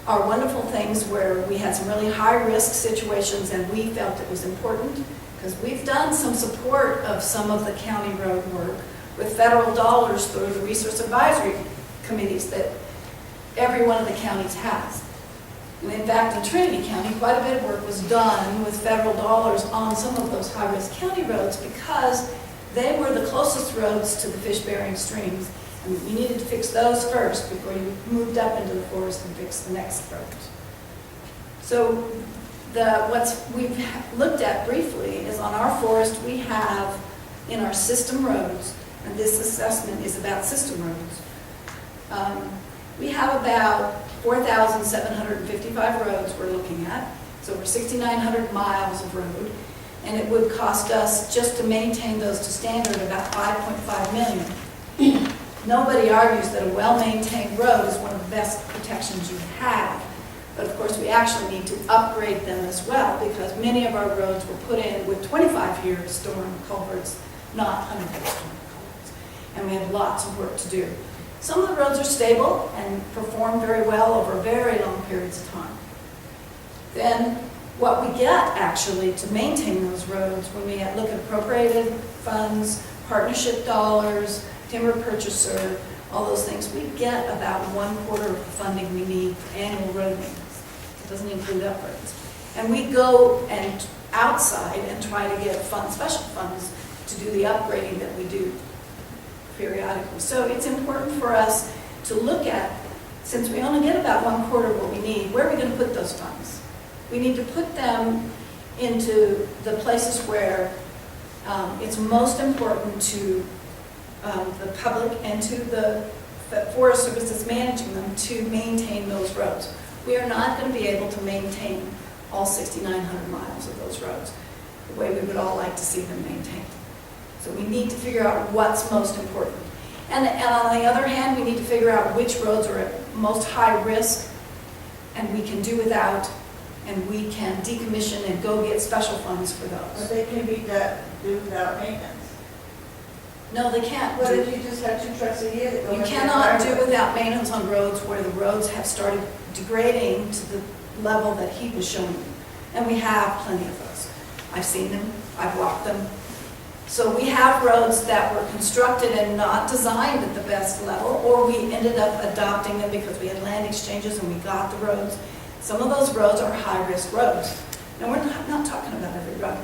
are wonderful things where we had some really high-risk situations, and we felt it was important because we've done some support of some of the county road work with federal dollars through the resource advisory committees that every one of the counties has. And in fact, in Trinity County, quite a bit of work was done with federal dollars on some of those high-risk county roads because they were the closest roads to the fish-bearing streams. And you needed to fix those first before you moved up into the forest and fixed the next roads. So what we've looked at briefly is on our forest, we have in our system roads, and this assessment is about system roads, we have about 4,755 roads we're looking at. It's over 6,900 miles of road. and it would cost us, just to maintain those to standard, about $5.5 million. Nobody argues that a well-maintained road is one of the best protections you have, but of course we actually need to upgrade them as well, because many of our roads were put in with 25-year storm culverts, not 100-year storm culverts, and we have lots of work to do. Some of the roads are stable and perform very well over very long periods of time. Then what we get actually to maintain those roads, when we look at appropriated funds, partnership dollars, timber purchaser, all those things, we get about 1/4 of the funding we need for annual road maintenance. It doesn't include upgrades. And we go and outside and try to get special funds to do the upgrading that we do periodically. So it's important for us to look at, since we only get about 1/4 of what we need, where are we going to put those funds? We need to put them into the places where it's most important to the public and to the Forest Service that's managing them to maintain those roads. We are not going to be able to maintain all 6,900 miles of those roads the way we would all like to see them maintained. So we need to figure out what's most important. And on the other hand, we need to figure out which roads are at most high risk and we can do without, and we can decommission and go get special funds for But those. they can be do without maintenance. No, they can't. What if you just have 2 trucks a year that go? You into cannot do firewood? without maintenance on roads where the roads have started degrading to the level that he was showing you. And we have plenty of those. I've seen them, I've walked them. So we have roads that were constructed and not designed at the best level, or we ended up adopting them because we had land exchanges and we got the roads. Some of those roads are high-risk roads. Now, we're not talking about every road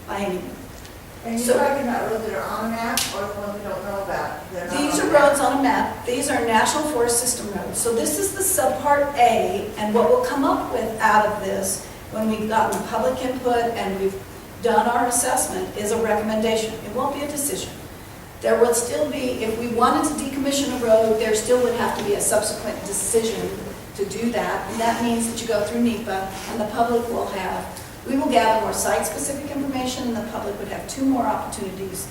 by any means. And So- you're talking about roads that are on a map or the ones we don't know about? They're not These on are the map. roads on a map. These are National Forest System roads. So this is the subpart A, and what we'll come up with out of this when we've gotten the public input and we've done our assessment is a recommendation. It won't be a decision. There will still be, if we wanted to decommission a road, there still would have to be a subsequent decision to do that. And that means that you go through NEPA and the public will have, we will gather more site-specific information and the public would have 2 more opportunities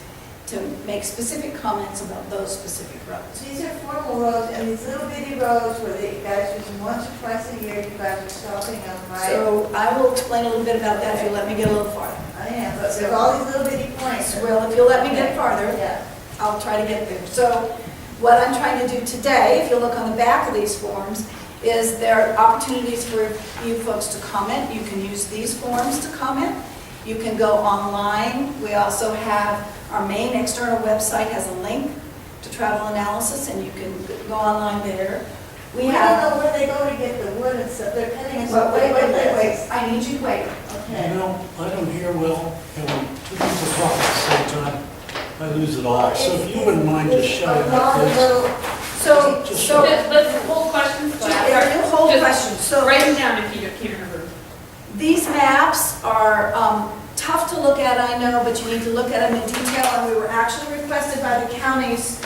to make specific comments about those specific roads. These are formal roads, and these little bitty roads where the guys use them once or twice a year, you guys are stopping them, right? So I will explain a little bit about that if you let me get a little farther. I am, but there's all these little bitty points. Well, if you'll let me get farther, Yeah. I'll try to get there. So what I'm trying to do today, if you look on the back of these forms, is there are opportunities for you folks to comment. You can use these forms to comment. You can go online. We also have our main external website has a link to travel analysis, and you can go online there. We don't know where they go to get the wood and stuff, they're cutting us. Well, wait. I need you to wait. Okay. You know, I don't hear well, and when 2 people talk at the same time, I lose it all. So if you wouldn't mind just shutting up, please. So, Let's hold questions. yeah, you hold Just questions. So Write them down if you can't remember. these maps are tough to look at, I know, but you need to look at them in detail, and we were actually requested by the counties.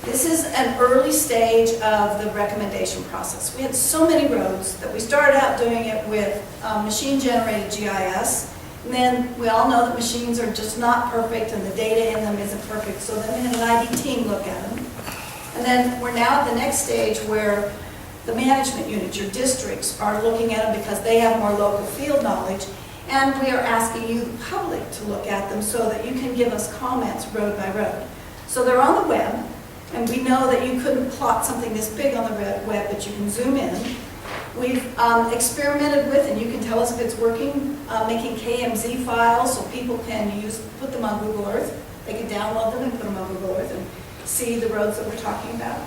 This is an early stage of the recommendation process. We had so many roads that we started out doing it with machine-generated GIS, and then we all know that machines are just not perfect and the data in them isn't perfect, so then we had an ID team look at them. And then we're now at the next stage where the management units, your districts, are looking at them because they have more local field knowledge, and we are asking you, the public, to look at them so that you can give us comments road by road. So they're on the web, and we know that you couldn't plot something this big on the web, but you can zoom in. We've experimented with, and you can tell us if it's working, making KMZ files so people can put them on Google Earth. They can download them and put them on Google Earth and see the roads that we're talking about.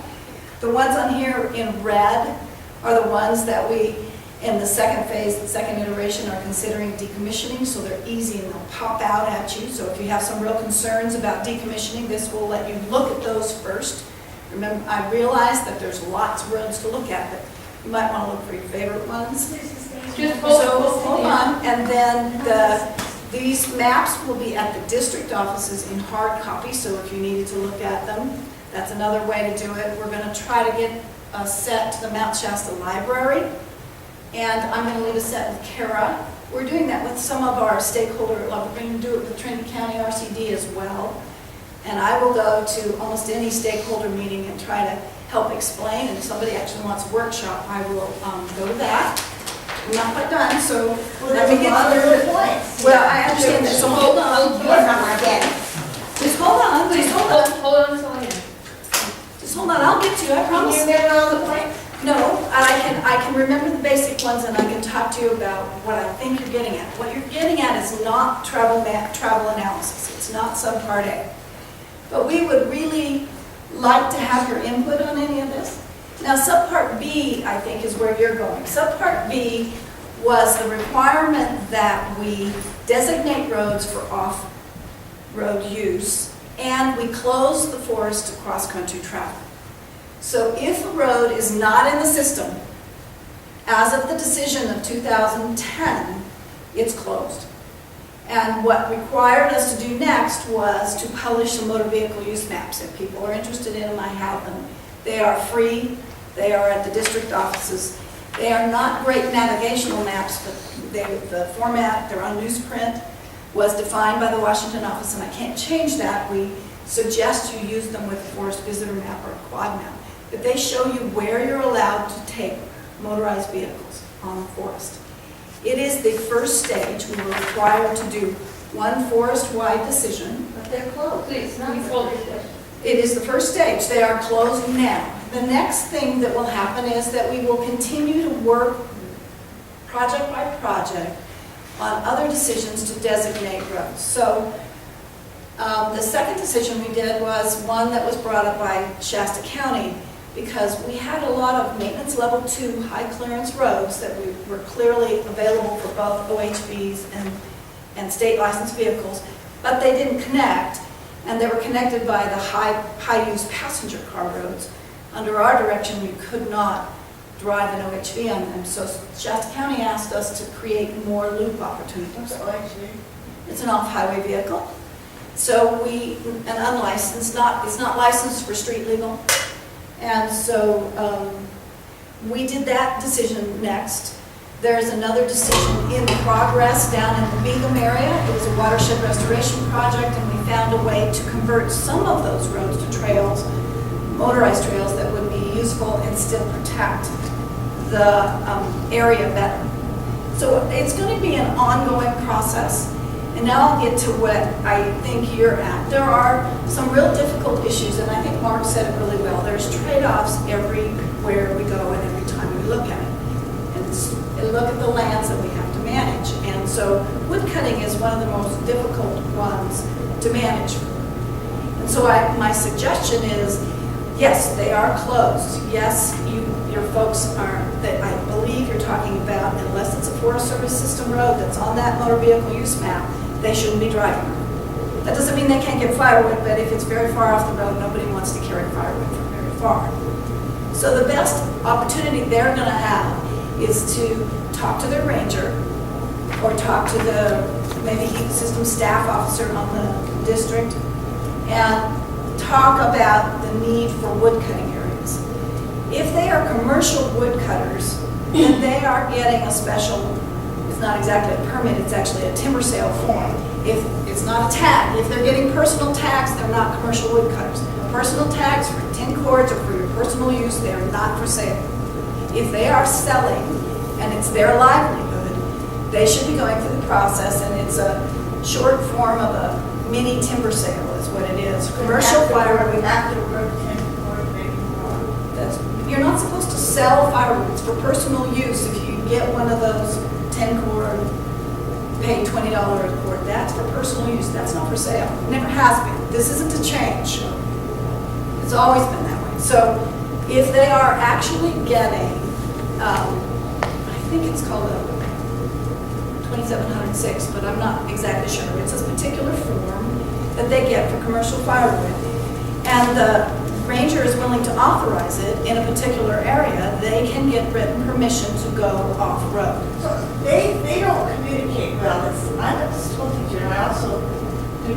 The ones on here in red are the ones that we, in the second phase, the second iteration, are considering decommissioning, so they're easy and they'll pop out at you. So if you have some real concerns about decommissioning, this will let you look at those first. Remember, I realize that there's lots of roads to look at, but you might want to look for your favorite ones. Just Hold on, and then these maps will be at the district offices in hard copy, so if you needed to look at them, that's another way to do it. We're going to try to get a set to the Mount Shasta Library. And I'm going to leave a set with Kara. We're doing that with some of our stakeholder, we're going to do it with Trinity County RCD as well. And I will go to almost any stakeholder meeting and try to help explain. And if somebody actually wants a workshop, I will go to that. I'm not quite done, so let me get through. points. Well, I understand that, so hold on. You're not my daddy. Just hold on, just hold on. Hold on until I end. Just hold on, I'll get to you, I Can promise. you remember all the points? No, I can remember the basic ones and I can talk to you about what I think you're getting at. What you're getting at is not travel analysis. It's not subpart A. But we would really like to have your input on any of this. Now, subpart B, I think, is where you're going. Subpart B was the requirement that we designate roads for off-road use and we close the forest to cross-country travel. So if a road is not in the system, as of the decision of 2010, it's closed. And what required us to do next was to publish some motor vehicle use maps. If people are interested in them, I have them. They are free. They are at the district offices. They are not great navigational maps, but the format, they're on newsprint, was defined by the Washington office, and I can't change that. We suggest you use them with a forest visitor map or a quad map. But they show you where you're allowed to take motorized vehicles on the forest. It is the first stage. We were required to do one forest-wide decision. But they're closed. Please, It's not we the fold first it. stage. It is the first stage. They are closed now. The next thing that will happen is that we will continue to work project by project on other decisions to designate roads. So the second decision we did was one that was brought up by Shasta County because we had a lot of maintenance level 2 high clearance roads that were clearly available for both OHVs and state licensed vehicles, but they didn't connect, and they were connected by the high use passenger car roads. Under our direction, we could not drive an OHV on them, so Shasta County asked us to create more loop opportunities. What's OHV? It's an off-highway vehicle. So an unlicensed, it's not licensed for street legal. And so we did that decision next. There's another decision in progress down in the Beetham area. It was a watershed restoration project, and we found a way to convert some of those roads to trails, motorized trails that would be useful and still protect the area better. So it's going to be an ongoing process. And now I'll get to what I think you're at. There are some real difficult issues, and I think Mark said it really well. There's trade-offs everywhere we go and every time we look at it. And look at the lands that we have to manage. And so wood cutting is one of the most difficult ones to manage. And so my suggestion is, yes, they are closed. Yes, your folks are, that I believe you're talking about, unless it's a Forest Service system road that's on that motor vehicle use map, they shouldn't be driving. That doesn't mean they can't get firewood, but if it's very far off the road, nobody wants to carry firewood from very far. So the best opportunity they're going to have is to talk to their ranger or talk to the maybe ecosystem staff officer on the district and talk about the need for wood cutting areas. If they are commercial wood cutters, then they are getting a special, it's not exactly a permit, it's actually a timber sale form. If it's not a tag, if they're getting personal tags, they're not commercial wood cutters. Personal tags for tin cords or for your personal use, they're not for sale. If they are selling and it's their livelihood, they should be going through the process, and it's a short form of a mini timber sale is what it is. Commercial firewood. After work, 10 or maybe more. You're not supposed to sell firewood. It's for personal use. If you get one of those 10 cord, pay $20 a cord, that's for personal use. That's not for sale. It never has been. This isn't a change. It's always been that way. So if they are actually getting, I think it's called a 2706, but I'm not exactly sure. It's a particular form that they get for commercial firewood. And the ranger is willing to authorize it in a particular area, they can get written permission to go off-road. So they don't communicate well. I'm a school teacher, and I also do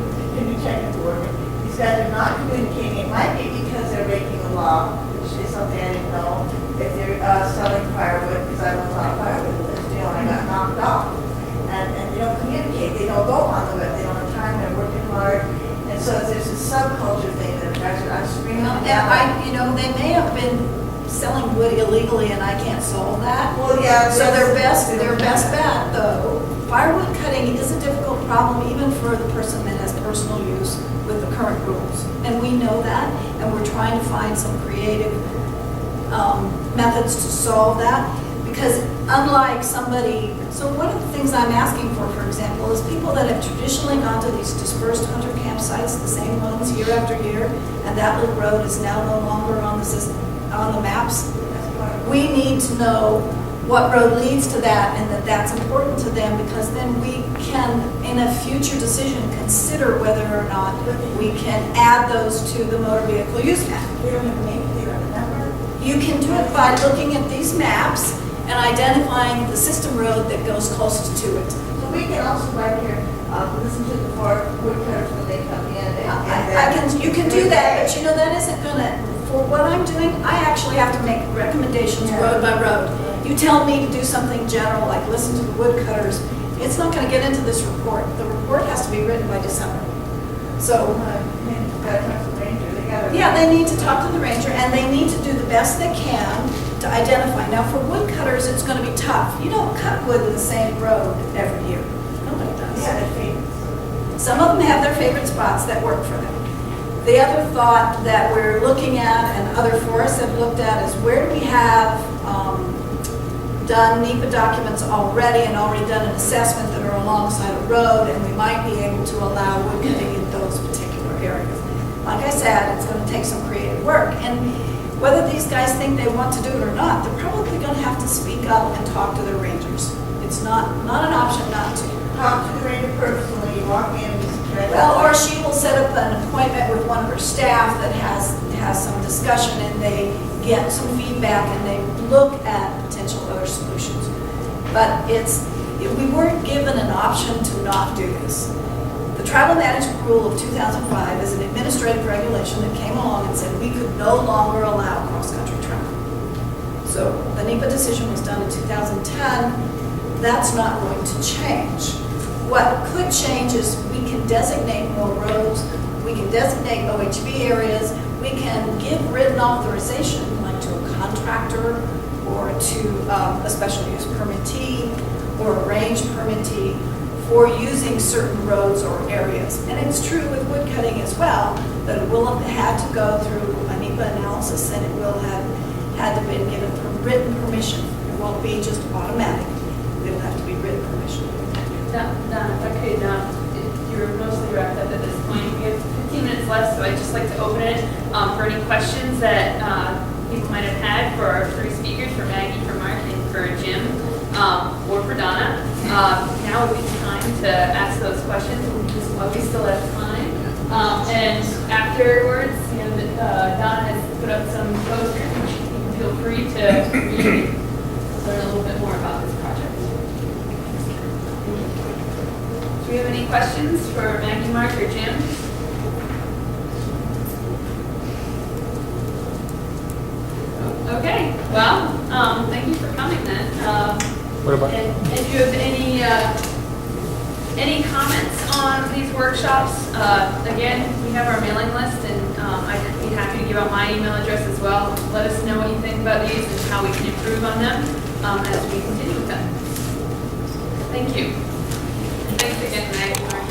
technical work. These guys are not communicating. It might be because they're breaking the law, which is something I didn't know. If they're selling firewood, because I don't sell firewood off. And they don't communicate, they don't go on the web, they don't have time, they're working hard. And so there's a subculture thing that I'm screaming And out. you know, they may have been selling wood illegally and I can't solve that. Well, yeah. So their best bet, though, firewood cutting is a difficult problem even for the person that has personal use with the current rules. And we know that, and we're trying to find some creative methods to solve that. Because unlike somebody, so one of the things I'm asking for example, is people that have traditionally gone to these dispersed hunter campsites, the same ones year after year, and that little road is now no longer on the system, on the maps. We need to know what road leads to that and that that's important to them, because then we can, in a future decision, consider whether or not we can add those to the motor vehicle use map. We don't have a name, they don't have a number. You can do it by looking at these maps and identifying the system road that goes closest to it. So we can also right here, listen to the woodcutters when they come in. You can do that, but you know, that isn't gonna, for what I'm doing, I actually have to make recommendations road by road. You tell me to do something general, like listen to the woodcutters, it's not gonna get into this report. The report has to be written by December. So, Gotta talk to the ranger, they gotta. yeah, they need to talk to the ranger, and they need to do the best they can to identify. Now, for woodcutters, it's gonna be tough. You don't cut wood in the same road every year. Nobody does. Yeah, their favorites. Some of them have their favorite spots that work for them. The other thought that we're looking at, and other forests have looked at, is where do we have done NEPA documents already and already done an assessment that are alongside a road, and we might be able to allow wood cutting in those particular areas. Like I said, it's going to take some creative work, and whether these guys think they want to do it or not, they're probably going to have to speak up and talk to their rangers. It's not an option not to. Talk to the ranger personally, you walk in and just. Well, or she will set up an appointment with one of her staff that has some discussion, and they get some feedback and they look at potential other solutions. But we weren't given an option to not do this. The Tribal Management Rule of 2005 is an administrative regulation that came along and said we could no longer allow cross-country travel. So the NEPA decision was done in 2010. That's not going to change. What could change is we can designate more roads, we can designate OHV areas, we can give written authorization, like to a contractor or to a special use permittee or a range permittee for using certain roads or areas. And it's true with wood cutting as well, that it will have had to go through a NEPA analysis, and it will have had to be given written permission. It won't be just automatic. It'll have to be written permission. Donna, if I could, you're mostly wrapped up at this point. We have 15 minutes left, so I'd just like to open it for any questions that people might have had for our three speakers, for Maggie, for Mark, and for Jim, or for Donna. Now would be the time to ask those questions while we still have time. And afterwards, you know, Donna has put up some posters, which you can feel free to read, learn a little bit more about this project. Do we have any questions for Maggie, Mark, or Jim? Okay, well, thank you for coming then. What about? And do you have any comments on these workshops? Again, we have our mailing list, and I'd be happy to give out my email address as well. Let us know what you think about these and how we can improve on them as we continue with them. Thank you. And thanks again, Maggie.